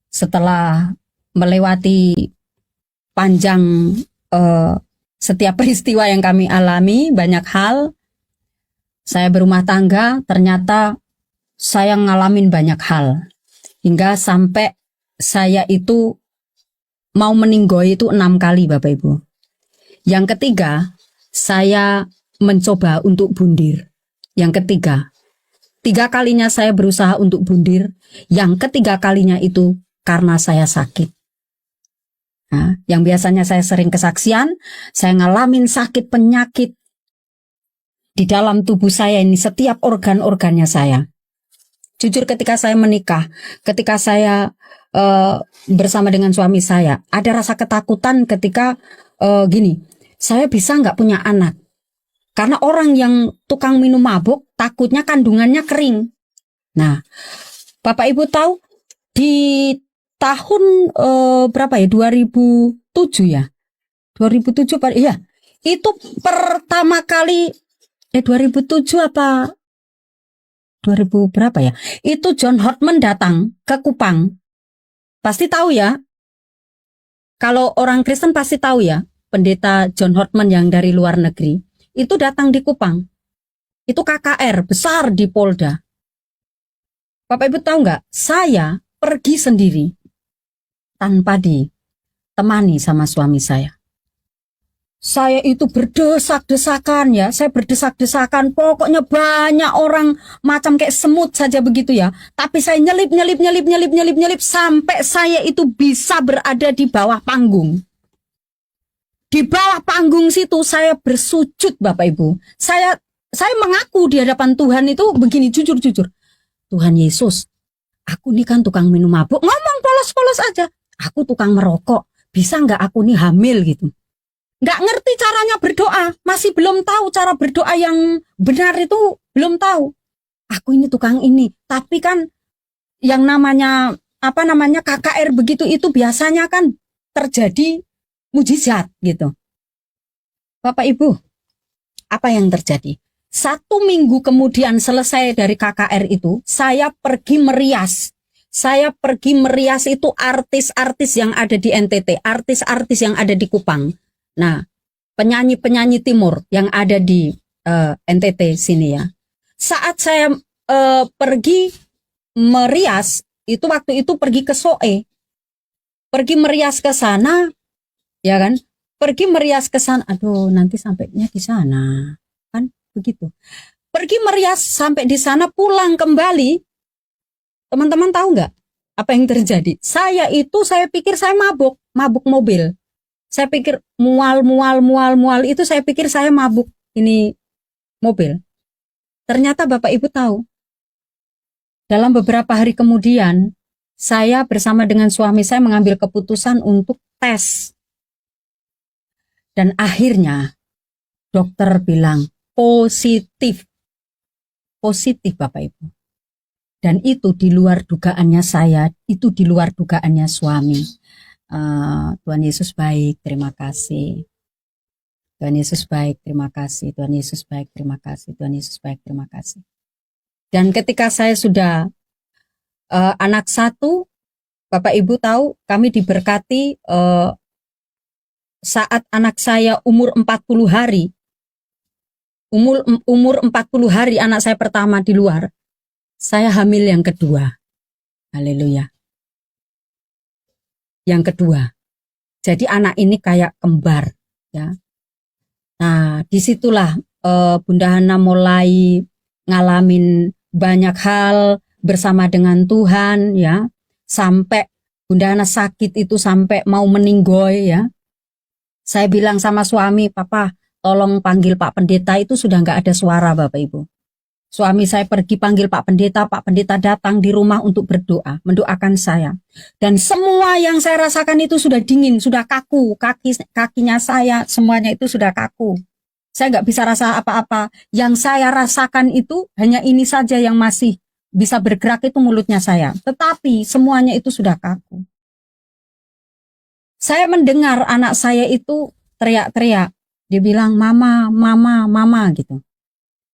setelah melewati panjang setiap peristiwa yang kami alami, banyak hal. Saya berumah tangga, ternyata saya ngalamin banyak hal. Hingga sampai saya itu mau meninggoy itu 6 kali Bapak Ibu. Yang ketiga, saya mencoba untuk bundir. Yang ketiga, 3 kalinya saya berusaha untuk bundir. Yang ketiga kalinya itu karena saya sakit. Nah, yang biasanya saya sering kesaksian, saya ngalamin sakit penyakit di dalam tubuh saya ini, setiap organ-organnya saya. Jujur ketika saya menikah, ketika saya bersama dengan suami saya, ada rasa ketakutan ketika saya bisa nggak punya anak. Karena orang yang tukang minum mabuk, takutnya kandungannya kering. Nah, Bapak Ibu tahu, di tahun berapa ya, 2007 ya? 2007 ya, itu pertama kali, 2007 apa? 2000 berapa ya? Itu John Hotman datang ke Kupang. Pasti tahu ya. Kalau orang Kristen pasti tahu ya. Pendeta John Hotman yang dari luar negeri. Itu datang di Kupang. Itu KKR besar di Polda. Bapak Ibu tahu nggak? Saya pergi sendiri. Tanpa ditemani sama suami saya. Saya itu berdesak-desakan ya, saya berdesak-desakan, pokoknya banyak orang macam kayak semut saja begitu ya. Tapi saya nyelip sampai saya itu bisa berada di bawah panggung. Di bawah panggung situ saya bersujud Bapak Ibu. Saya mengaku di hadapan Tuhan itu begini, jujur. Tuhan Yesus, aku ini kan tukang minum mabuk, ngomong polos-polos aja. Aku tukang merokok, bisa nggak aku nih hamil gitu. Nggak ngerti caranya berdoa, masih belum tahu cara berdoa yang benar itu, belum tahu. Aku ini tukang ini, tapi kan yang namanya KKR begitu itu biasanya kan terjadi mujizat gitu. Bapak Ibu, apa yang terjadi? 1 minggu kemudian selesai dari KKR itu, saya pergi merias. Saya pergi merias itu artis-artis yang ada di NTT, artis-artis yang ada di Kupang. Nah, penyanyi-penyanyi timur yang ada di NTT sini ya. Saat saya pergi merias, itu waktu itu pergi ke Soe. Pergi merias ke sana, ya kan? Pergi merias ke sana. Aduh, nanti sampainya di sana. Kan begitu. Pergi merias sampai di sana, pulang kembali. Teman-teman tahu nggak apa yang terjadi? Saya pikir saya mabuk mobil. Saya pikir mual itu saya pikir saya mabuk ini mobil. Ternyata Bapak Ibu tahu, dalam beberapa hari kemudian, saya bersama dengan suami saya mengambil keputusan untuk tes. Dan akhirnya dokter bilang positif. Positif Bapak Ibu. Dan itu di luar dugaannya saya, itu di luar dugaannya suami. Tuhan Yesus baik, terima kasih. Tuhan Yesus baik, terima kasih. Tuhan Yesus baik, terima kasih. Tuhan Yesus baik, terima kasih. Dan ketika saya sudah anak satu, Bapak Ibu tahu kami diberkati saat anak saya umur 40 hari. Umur 40 hari anak saya pertama di luar. Saya hamil yang kedua. Haleluya. Yang kedua. Jadi anak ini kayak kembar, ya. Nah, disitulah Bunda Hana mulai ngalamin banyak hal bersama dengan Tuhan, ya. Sampai Bunda Hana sakit itu sampai mau meninggoy, ya. Saya bilang sama suami, Papa, tolong panggil Pak Pendeta, itu sudah nggak ada suara Bapak Ibu. Suami saya pergi panggil Pak Pendeta datang di rumah untuk berdoa, mendoakan saya. Dan semua yang saya rasakan itu sudah dingin, sudah kaku, kakinya saya semuanya itu sudah kaku. Saya nggak bisa rasa apa-apa. Yang saya rasakan itu hanya ini saja yang masih bisa bergerak, itu mulutnya saya. Tetapi semuanya itu sudah kaku. Saya mendengar anak saya itu teriak-teriak. Dia bilang, mama, mama, mama gitu.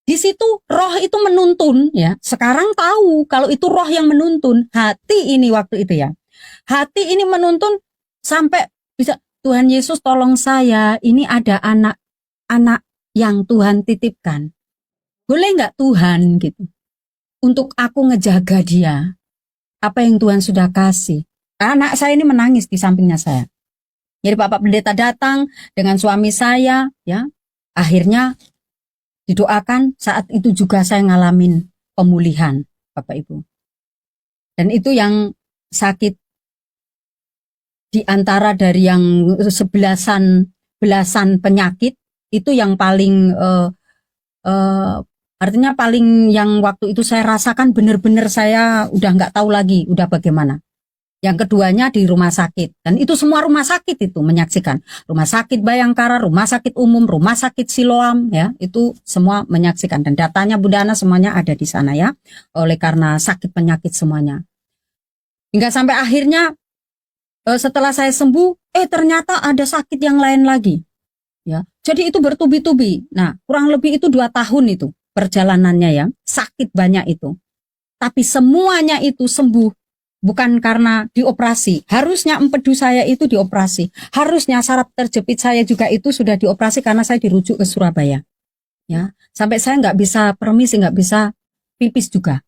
Di situ roh itu menuntun, ya. Sekarang tahu kalau itu roh yang menuntun. Hati ini waktu itu, ya. Hati ini menuntun sampai bisa, Tuhan Yesus tolong saya, ini ada anak yang Tuhan titipkan. Boleh nggak Tuhan gitu untuk aku ngejaga dia? Apa yang Tuhan sudah kasih. Anak saya ini menangis di sampingnya saya. Jadi Bapak Pendeta datang dengan suami saya, ya. Akhirnya didoakan, saat itu juga saya ngalamin pemulihan, Bapak Ibu. Dan itu yang sakit di antara dari yang belasan penyakit, itu yang paling artinya paling yang waktu itu saya rasakan benar-benar saya udah nggak tahu lagi udah bagaimana. Yang keduanya di rumah sakit, dan itu semua rumah sakit itu menyaksikan. Rumah sakit Bayangkara, rumah sakit umum, rumah sakit Siloam, ya, itu semua menyaksikan. Dan datanya Bunda Hana semuanya ada di sana, ya, oleh karena sakit penyakit semuanya. Hingga sampai akhirnya setelah saya sembuh, ternyata ada sakit yang lain lagi, ya. Jadi itu bertubi-tubi. Nah, kurang lebih itu 2 tahun itu perjalanannya, ya, sakit banyak itu. Tapi semuanya itu sembuh. Bukan karena dioperasi. Harusnya empedu saya itu dioperasi. Harusnya saraf terjepit saya juga itu sudah dioperasi karena saya dirujuk ke Surabaya. Ya, sampai saya nggak bisa permisi, nggak bisa pipis juga.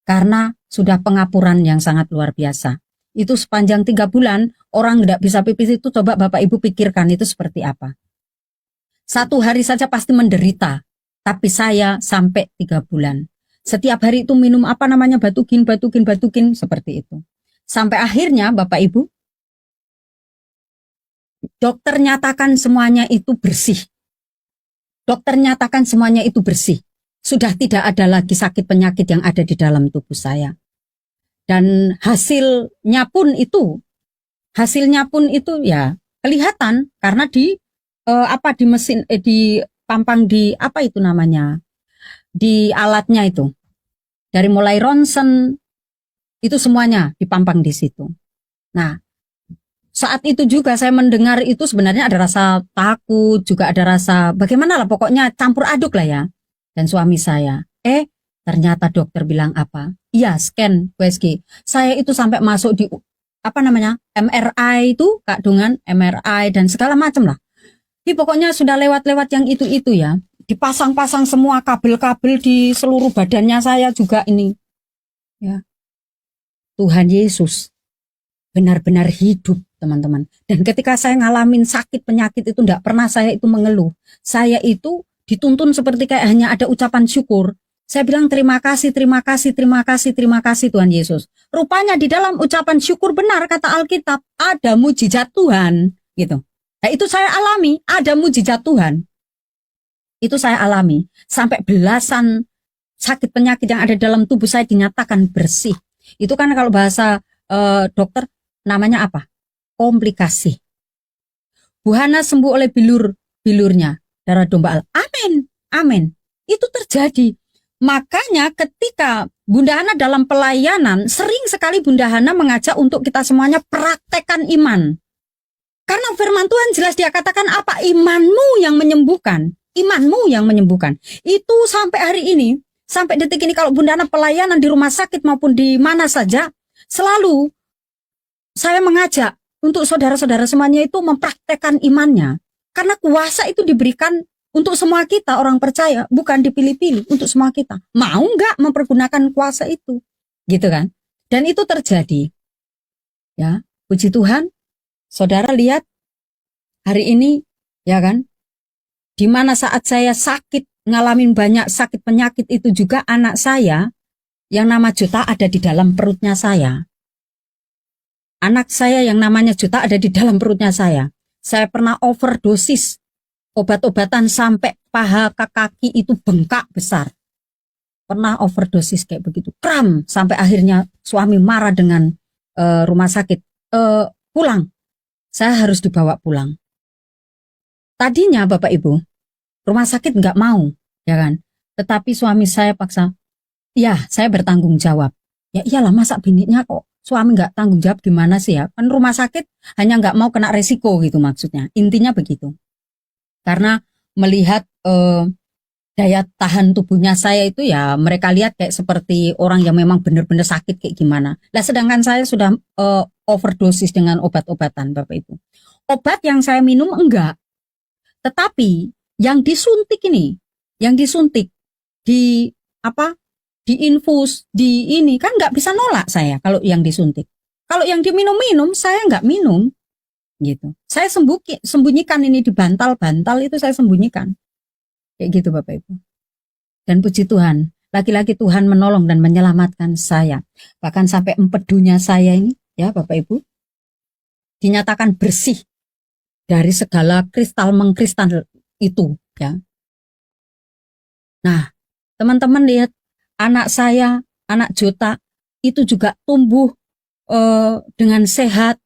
Karena sudah pengapuran yang sangat luar biasa. Itu sepanjang 3 bulan, orang nggak bisa pipis itu, coba Bapak Ibu pikirkan itu seperti apa. 1 hari saja pasti menderita. Tapi saya sampai 3 bulan. Setiap hari itu minum batukin seperti itu. Sampai akhirnya Bapak Ibu, dokter nyatakan semuanya itu bersih. Dokter nyatakan semuanya itu bersih. Sudah tidak ada lagi sakit penyakit yang ada di dalam tubuh saya. Dan hasilnya pun itu ya kelihatan karena di mesin dipampang di di alatnya itu. Dari mulai ronsen itu semuanya dipampang di situ. Nah, saat itu juga saya mendengar itu sebenarnya ada rasa takut, juga ada rasa bagaimana lah, pokoknya campur aduk lah, ya. Dan suami saya, ternyata dokter bilang apa? Iya, scan USG. Saya itu sampai masuk di MRI itu, Kak Dungan, MRI dan segala macam lah. Ini pokoknya sudah lewat-lewat yang itu ya. Dipasang-pasang semua kabel-kabel di seluruh badannya saya juga ini. Ya. Tuhan Yesus benar-benar hidup, teman-teman. Dan ketika saya ngalamin sakit penyakit itu, enggak pernah saya itu mengeluh. Saya itu dituntun seperti kayak hanya ada ucapan syukur. Saya bilang terima kasih Tuhan Yesus. Rupanya di dalam ucapan syukur benar kata Alkitab ada mujizat Tuhan, gitu. Nah, itu saya alami, ada mujizat Tuhan. Itu saya alami. Sampai belasan sakit penyakit yang ada dalam tubuh saya dinyatakan bersih. Itu kan kalau bahasa dokter namanya apa? Komplikasi. Bu Hana sembuh oleh bilurnya, darah domba. Amin, amin. Itu terjadi. Makanya ketika Bunda Hana dalam pelayanan, sering sekali Bunda Hana mengajak untuk kita semuanya praktekkan iman. Karena firman Tuhan jelas dia katakan apa? Imanmu yang menyembuhkan. Imanmu yang menyembuhkan. Itu sampai hari ini, sampai detik ini kalau Bunda Hana pelayanan di rumah sakit maupun di mana saja, selalu saya mengajak untuk saudara-saudara semuanya itu mempraktekkan imannya. Karena kuasa itu diberikan untuk semua kita orang percaya, bukan dipilih-pilih, untuk semua kita. Mau nggak mempergunakan kuasa itu? Gitu kan? Dan itu terjadi. Ya, puji Tuhan. Saudara lihat hari ini, ya kan? Di mana saat saya sakit, ngalamin banyak sakit penyakit itu juga anak saya yang nama Juta ada di dalam perutnya saya. Anak saya yang namanya Juta ada di dalam perutnya saya. Saya pernah overdosis obat-obatan sampai paha ke kaki itu bengkak besar. Pernah overdosis kayak begitu. Kram sampai akhirnya suami marah dengan rumah sakit. Pulang. Saya harus dibawa pulang. Tadinya Bapak Ibu, rumah sakit nggak mau, ya kan? Tetapi suami saya paksa, ya saya bertanggung jawab. Ya iyalah masa bininya kok suami nggak tanggung jawab gimana sih ya? Kan rumah sakit hanya nggak mau kena resiko gitu maksudnya. Intinya begitu. Karena melihat daya tahan tubuhnya saya itu ya mereka lihat kayak seperti orang yang memang benar-benar sakit kayak gimana. Nah sedangkan saya sudah overdosis dengan obat-obatan Bapak Ibu. Obat yang saya minum enggak. Tetapi yang disuntik ini, yang disuntik di apa? Diinfus, di ini kan nggak bisa nolak saya kalau yang disuntik. Kalau yang diminum-minum saya nggak minum. Gitu. Saya sembunyikan ini di bantal-bantal itu saya sembunyikan. Kayak gitu Bapak Ibu. Dan puji Tuhan, lagi-lagi Tuhan menolong dan menyelamatkan saya. Bahkan sampai empedunya saya ini, ya Bapak Ibu, dinyatakan bersih dari segala kristal-mengkristal itu, ya. Nah, teman-teman lihat anak saya, anak Jota itu juga tumbuh dengan sehat.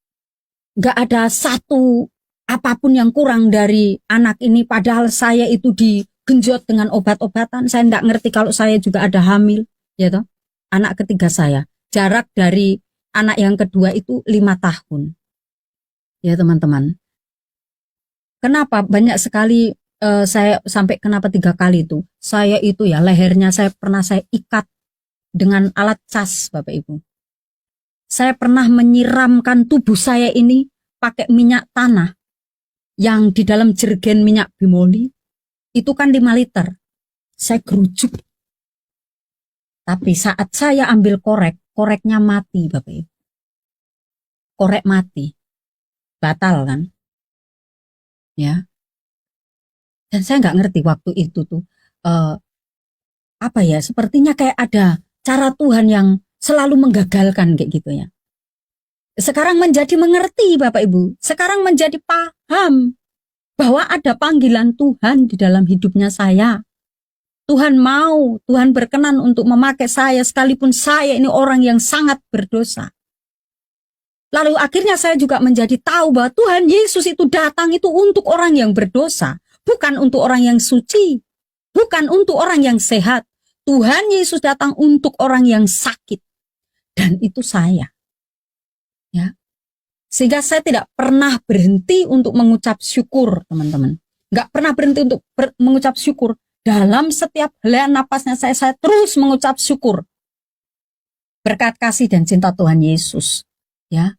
Gak ada satu apapun yang kurang dari anak ini. Padahal saya itu digenjot dengan obat-obatan. Saya gak ngerti kalau saya juga ada hamil. Ya toh? Anak ketiga saya. Jarak dari anak yang kedua itu 5 tahun. Ya teman-teman. Kenapa banyak sekali saya sampai kenapa 3 kali itu. Saya itu ya lehernya saya ikat dengan alat cas Bapak Ibu. Saya pernah menyiramkan tubuh saya ini pakai minyak tanah yang di dalam jerigen minyak bimoli itu kan 5 liter. Saya gerujuk. Tapi saat saya ambil koreknya mati Bapak Ibu. Korek mati. Batal kan? Ya. Dan saya nggak ngerti waktu itu tuh apa ya? Sepertinya kayak ada cara Tuhan yang selalu menggagalkan kayak gitu ya. Sekarang menjadi mengerti Bapak Ibu. Sekarang menjadi paham bahwa ada panggilan Tuhan di dalam hidupnya saya. Tuhan mau, Tuhan berkenan untuk memakai saya sekalipun saya ini orang yang sangat berdosa. Lalu akhirnya saya juga menjadi tahu bahwa Tuhan Yesus itu datang itu untuk orang yang berdosa. Bukan untuk orang yang suci. Bukan untuk orang yang sehat. Tuhan Yesus datang untuk orang yang sakit. Dan itu saya. Ya. Sehingga saya tidak pernah berhenti untuk mengucap syukur, teman-teman. Nggak pernah berhenti untuk mengucap syukur. Dalam setiap hela napasnya saya terus mengucap syukur. Berkat kasih dan cinta Tuhan Yesus. Ya.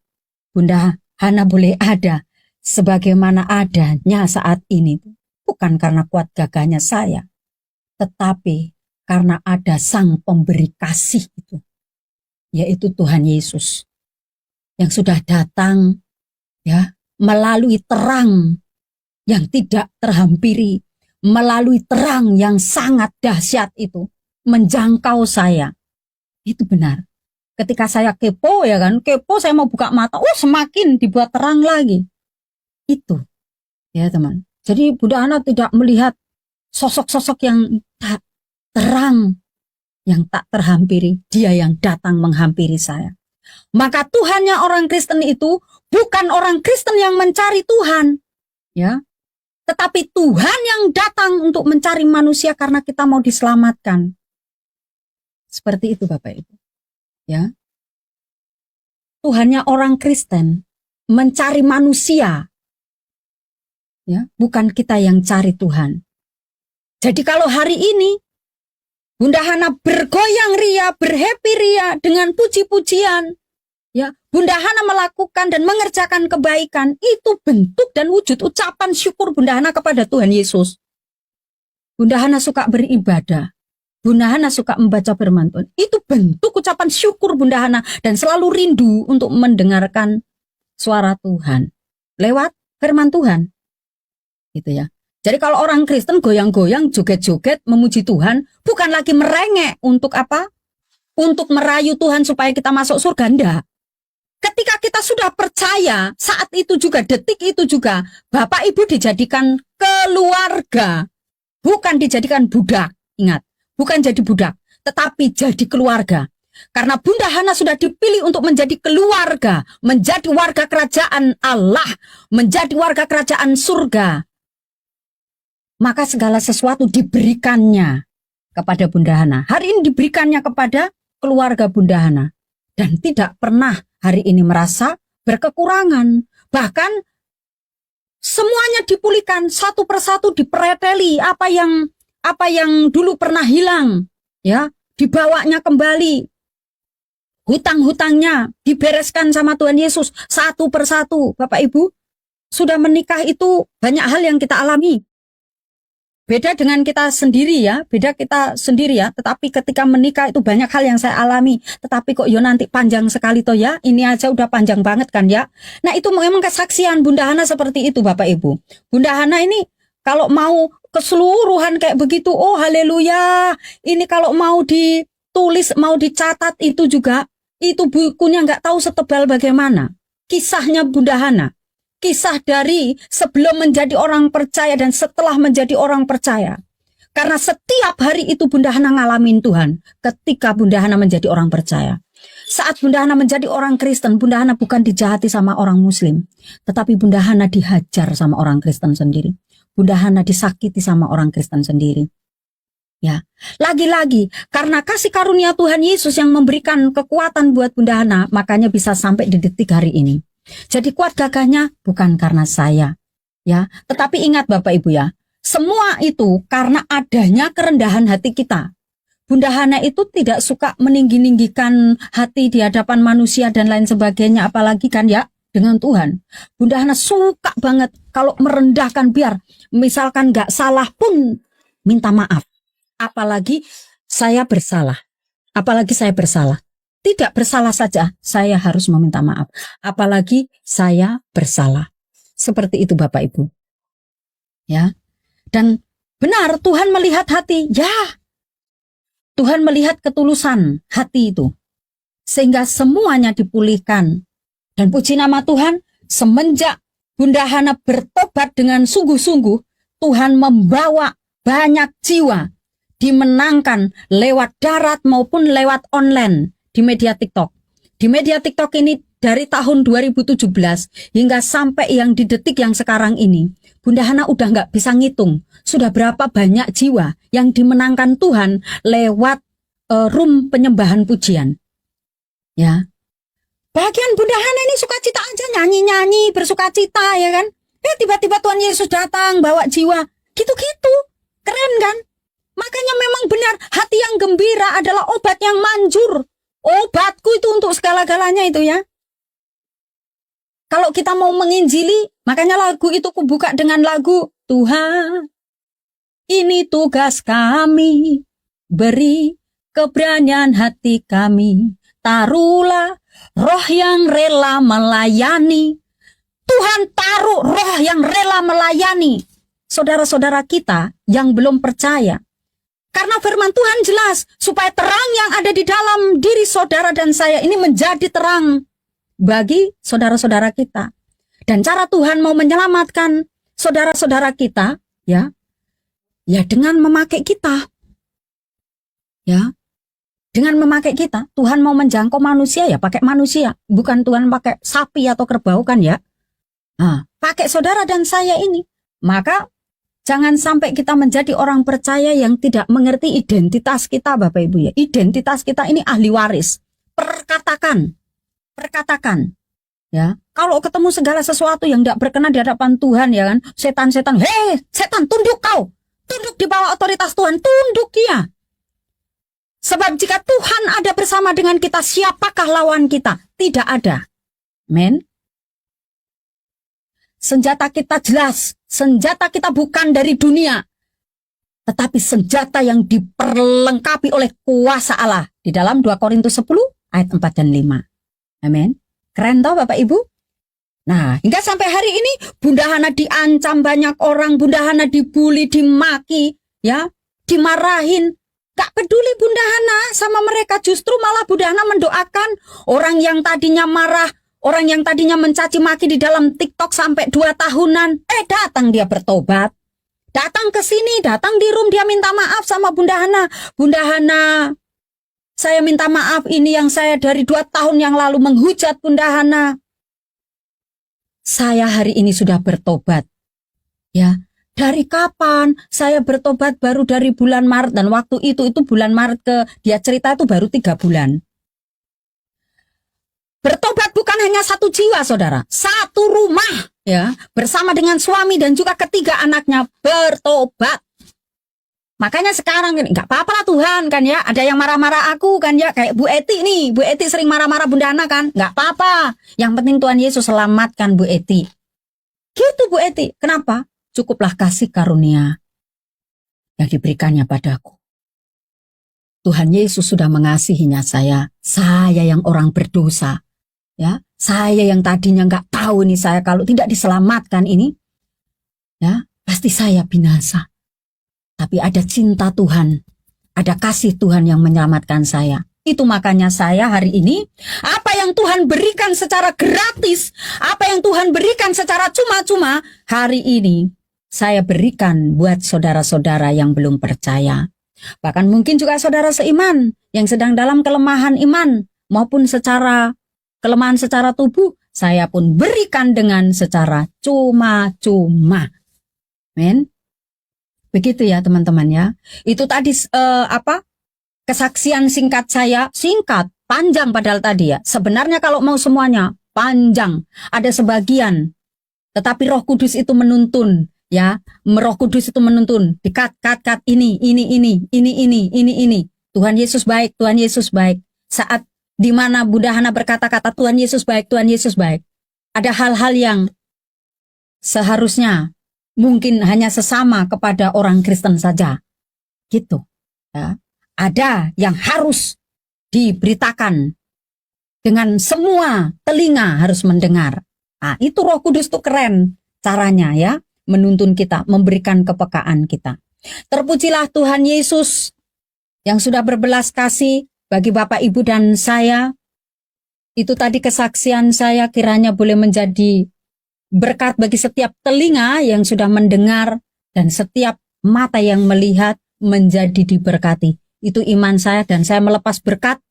Bunda Hana boleh ada sebagaimana adanya saat ini. Bukan karena kuat gagahnya saya. Tetapi karena ada sang pemberi kasih itu. Yaitu Tuhan Yesus. Yang sudah datang ya melalui terang yang tidak terhampiri, melalui terang yang sangat dahsyat itu menjangkau saya. Itu benar. Ketika saya kepo ya kan, kepo saya mau buka mata, semakin dibuat terang lagi. Itu Ya teman. Jadi Bunda Hana tidak melihat sosok-sosok yang tak terang, yang tak terhampiri. Dia yang datang menghampiri saya. Maka Tuhannya orang Kristen itu bukan orang Kristen yang mencari Tuhan, ya, tetapi Tuhan yang datang untuk mencari manusia karena kita mau diselamatkan. Seperti itu Bapak Ibu. Ya. Tuhannya orang Kristen mencari manusia. Ya, bukan kita yang cari Tuhan. Jadi kalau hari ini Bunda Hana bergoyang ria, berhappy ria dengan puji-pujian, ya, Bunda Hana melakukan dan mengerjakan kebaikan, itu bentuk dan wujud ucapan syukur Bunda Hana kepada Tuhan Yesus. Bunda Hana suka beribadah, Bunda Hana suka membaca firman Tuhan. Itu bentuk ucapan syukur Bunda Hana dan selalu rindu untuk mendengarkan suara Tuhan lewat firman Tuhan. Gitu ya. Jadi kalau orang Kristen goyang-goyang, joget-joget, memuji Tuhan, bukan lagi merengek untuk apa? Untuk merayu Tuhan supaya kita masuk surga, enggak. Ketika kita sudah percaya, saat itu juga, detik itu juga, Bapak Ibu dijadikan keluarga. Bukan dijadikan budak, ingat. Bukan jadi budak, tetapi jadi keluarga. Karena Bunda Hana sudah dipilih untuk menjadi keluarga, menjadi warga kerajaan Allah, menjadi warga kerajaan surga. Maka segala sesuatu diberikannya kepada Bunda Hana. Hari ini diberikannya kepada keluarga Bunda Hana. Dan tidak pernah hari ini merasa berkekurangan. Bahkan semuanya dipulihkan, satu persatu dipereteli. Apa yang dulu pernah hilang, ya, dibawanya kembali. Hutang-hutangnya dibereskan sama Tuhan Yesus satu persatu. Bapak Ibu, sudah menikah itu banyak hal yang kita alami. Beda dengan kita sendiri ya, tetapi ketika menikah itu banyak hal yang saya alami. Tetapi kok nanti panjang sekali toh ya, ini aja udah panjang banget kan ya. Nah itu memang kesaksian Bunda Hana seperti itu Bapak Ibu. Bunda Hana ini kalau mau keseluruhan kayak begitu, oh haleluya. Ini kalau mau ditulis, mau dicatat itu juga, itu bukunya nggak tahu setebal bagaimana. Kisahnya Bunda Hana. Kisah dari sebelum menjadi orang percaya dan setelah menjadi orang percaya. Karena setiap hari itu Bunda Hana ngalamin Tuhan ketika Bunda Hana menjadi orang percaya. Saat Bunda Hana menjadi orang Kristen, Bunda Hana bukan dijahati sama orang Muslim. Tetapi Bunda Hana dihajar sama orang Kristen sendiri. Bunda Hana disakiti sama orang Kristen sendiri. Ya, lagi-lagi karena kasih karunia Tuhan Yesus yang memberikan kekuatan buat Bunda Hana, makanya bisa sampai di detik hari ini. Jadi kuat gagahnya bukan karena saya, ya. Tetapi ingat Bapak Ibu ya, semua itu karena adanya kerendahan hati kita. Bunda Hana itu tidak suka meninggi-ninggikan hati di hadapan manusia dan lain sebagainya, apalagi kan ya dengan Tuhan. Bunda Hana suka banget kalau merendahkan, biar misalkan nggak salah pun minta maaf. Apalagi saya bersalah. Tidak bersalah saja, saya harus meminta maaf. Apalagi saya bersalah. Seperti itu Bapak Ibu. Ya. Dan benar Tuhan melihat hati. Ya. Tuhan melihat ketulusan hati itu. Sehingga semuanya dipulihkan. Dan puji nama Tuhan, semenjak Bunda Hana bertobat dengan sungguh-sungguh, Tuhan membawa banyak jiwa dimenangkan lewat darat maupun lewat online. Di media TikTok. Di media TikTok ini dari tahun 2017 hingga sampai yang di detik yang sekarang ini, Bunda Hana udah nggak bisa ngitung sudah berapa banyak jiwa yang dimenangkan Tuhan lewat room penyembahan pujian. Ya, bagian Bunda Hana ini sukacita aja, nyanyi-nyanyi, bersukacita ya kan. Tiba-tiba Tuhan Yesus datang bawa jiwa, gitu-gitu, keren kan? Makanya memang benar hati yang gembira adalah obat yang manjur. Obatku itu untuk segala-galanya itu ya. Kalau kita mau menginjili, makanya lagu itu kubuka dengan lagu Tuhan, ini tugas kami, beri keberanian hati kami, taruhlah roh yang rela melayani. Tuhan taruh roh yang rela melayani saudara-saudara kita yang belum percaya. Karena firman Tuhan jelas, supaya terang yang ada di dalam diri saudara dan saya ini menjadi terang bagi saudara-saudara kita. Dan cara Tuhan mau menyelamatkan saudara-saudara kita, ya dengan memakai kita. Ya, dengan memakai kita, Tuhan mau menjangkau manusia ya pakai manusia, bukan Tuhan pakai sapi atau kerbau kan ya. Nah, pakai saudara dan saya ini. Maka jangan sampai kita menjadi orang percaya yang tidak mengerti identitas kita, Bapak Ibu ya. Identitas kita ini ahli waris. Perkatakan. Ya, kalau ketemu segala sesuatu yang tidak berkenan di hadapan Tuhan ya kan, setan-setan, hei setan tunduk kau, tunduk di bawah otoritas Tuhan, tunduk ya. Sebab jika Tuhan ada bersama dengan kita, siapakah lawan kita? Tidak ada. Men. Senjata kita jelas. Senjata kita bukan dari dunia. Tetapi senjata yang diperlengkapi oleh kuasa Allah. Di dalam 2 Korintus 10 ayat 4 dan 5. Amin. Keren toh Bapak Ibu? Nah, hingga sampai hari ini Bunda Hana diancam banyak orang. Bunda Hana dibully, dimaki, ya, dimarahin. Gak peduli Bunda Hana sama mereka, justru malah Bunda Hana mendoakan orang yang tadinya marah, orang yang tadinya mencaci maki di dalam TikTok sampai 2 tahunan. Datang dia bertobat. Datang ke sini, datang di room dia minta maaf sama Bunda Hana. Bunda Hana, saya minta maaf ini yang saya dari 2 tahun yang lalu menghujat Bunda Hana. Saya hari ini sudah bertobat. Ya. Dari kapan? Saya bertobat baru dari bulan Maret, dan waktu itu bulan Maret dia cerita itu baru 3 bulan. Bertobat bukan hanya 1 jiwa, saudara. 1 rumah, ya, bersama dengan suami dan juga ketiga anaknya bertobat. Makanya sekarang nggak apa-apa lah Tuhan kan ya. Ada yang marah-marah aku kan ya, kayak Bu Eti nih. Bu Eti sering marah-marah Bunda Hana kan. Nggak apa-apa. Yang penting Tuhan Yesus selamatkan Bu Eti. Gitu Bu Eti. Kenapa? Cukuplah kasih karunia yang diberikannya padaku. Tuhan Yesus sudah mengasihinya saya yang orang berdosa. Ya, saya yang tadinya nggak tahu nih, saya kalau tidak diselamatkan ini, ya pasti saya binasa. Tapi ada cinta Tuhan, ada kasih Tuhan yang menyelamatkan saya. Itu makanya saya hari ini, apa yang Tuhan berikan secara gratis, apa yang Tuhan berikan secara cuma-cuma, hari ini saya berikan buat saudara-saudara yang belum percaya. Bahkan mungkin juga saudara seiman yang sedang dalam kelemahan iman maupun secara kelemahan secara tubuh, saya pun berikan dengan secara cuma-cuma. Men. Begitu ya teman-teman ya. Itu tadi kesaksian singkat saya, singkat, panjang padahal tadi ya. Sebenarnya kalau mau semuanya panjang, ada sebagian. Tetapi Roh Kudus itu menuntun. Ya, Roh Kudus itu menuntun, cut ini. Tuhan Yesus baik, Tuhan Yesus baik. Saat di mana Bunda Hana berkata-kata Tuhan Yesus baik, Tuhan Yesus baik. Ada hal-hal yang seharusnya mungkin hanya sesama kepada orang Kristen saja. Gitu. Ya. Ada yang harus diberitakan dengan semua telinga harus mendengar. Nah, itu Roh Kudus tuh keren caranya ya. Menuntun kita, memberikan kepekaan kita. Terpujilah Tuhan Yesus yang sudah berbelas kasih bagi Bapak, Ibu, dan saya. Itu tadi kesaksian saya, kiranya boleh menjadi berkat bagi setiap telinga yang sudah mendengar dan setiap mata yang melihat menjadi diberkati. Itu iman saya, dan saya melepas berkat,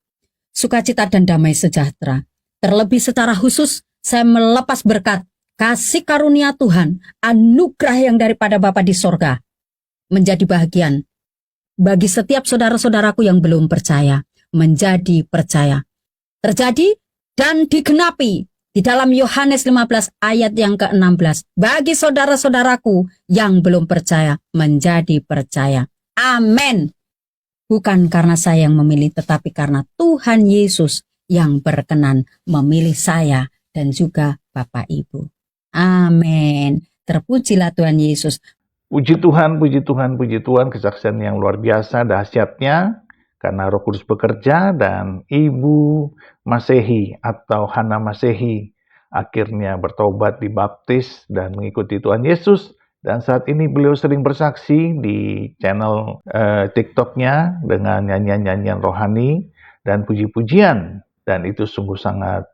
sukacita, dan damai sejahtera. Terlebih secara khusus, saya melepas berkat kasih karunia Tuhan, anugerah yang daripada Bapa di sorga, menjadi bahagian bagi setiap saudara-saudaraku yang belum percaya, menjadi percaya. Terjadi dan digenapi di dalam Yohanes 15 ayat yang ke-16. Bagi saudara-saudaraku yang belum percaya, menjadi percaya. Amin. Bukan karena saya yang memilih, tetapi karena Tuhan Yesus yang berkenan memilih saya dan juga Bapak Ibu. Amin. Terpujilah Tuhan Yesus. Puji Tuhan, puji Tuhan, puji Tuhan. Kesaksian yang luar biasa dahsyatnya karena Roh Kudus bekerja dan Ibu Masehi atau Hana Masehi akhirnya bertobat, dibaptis dan mengikuti Tuhan Yesus. Dan saat ini beliau sering bersaksi di channel TikTok-nya dengan nyanyian-nyanyian rohani dan puji-pujian. Dan itu sungguh sangat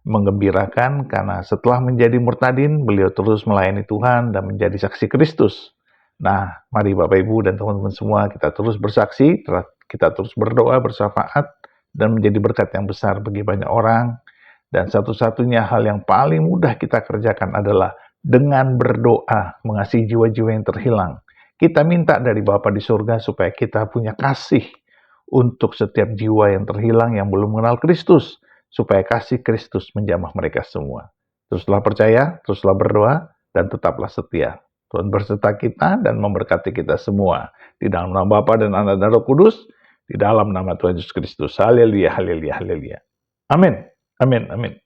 menggembirakan karena setelah menjadi murtadin, beliau terus melayani Tuhan dan menjadi saksi Kristus. Nah, mari Bapak Ibu dan teman-teman semua kita terus bersaksi, kita terus berdoa, bersyafaat, dan menjadi berkat yang besar bagi banyak orang. Dan satu-satunya hal yang paling mudah kita kerjakan adalah dengan berdoa, mengasihi jiwa-jiwa yang terhilang. Kita minta dari Bapa di surga supaya kita punya kasih untuk setiap jiwa yang terhilang yang belum mengenal Kristus, supaya kasih Kristus menjamah mereka semua. Teruslah percaya, teruslah berdoa, dan tetaplah setia. Tuhan berserta kita dan memberkati kita semua. Di dalam nama Bapa dan Anak dan Roh Kudus, di dalam nama Tuhan Yesus Kristus. Haleluya, haleluya, haleluya. Amin, amin, amin.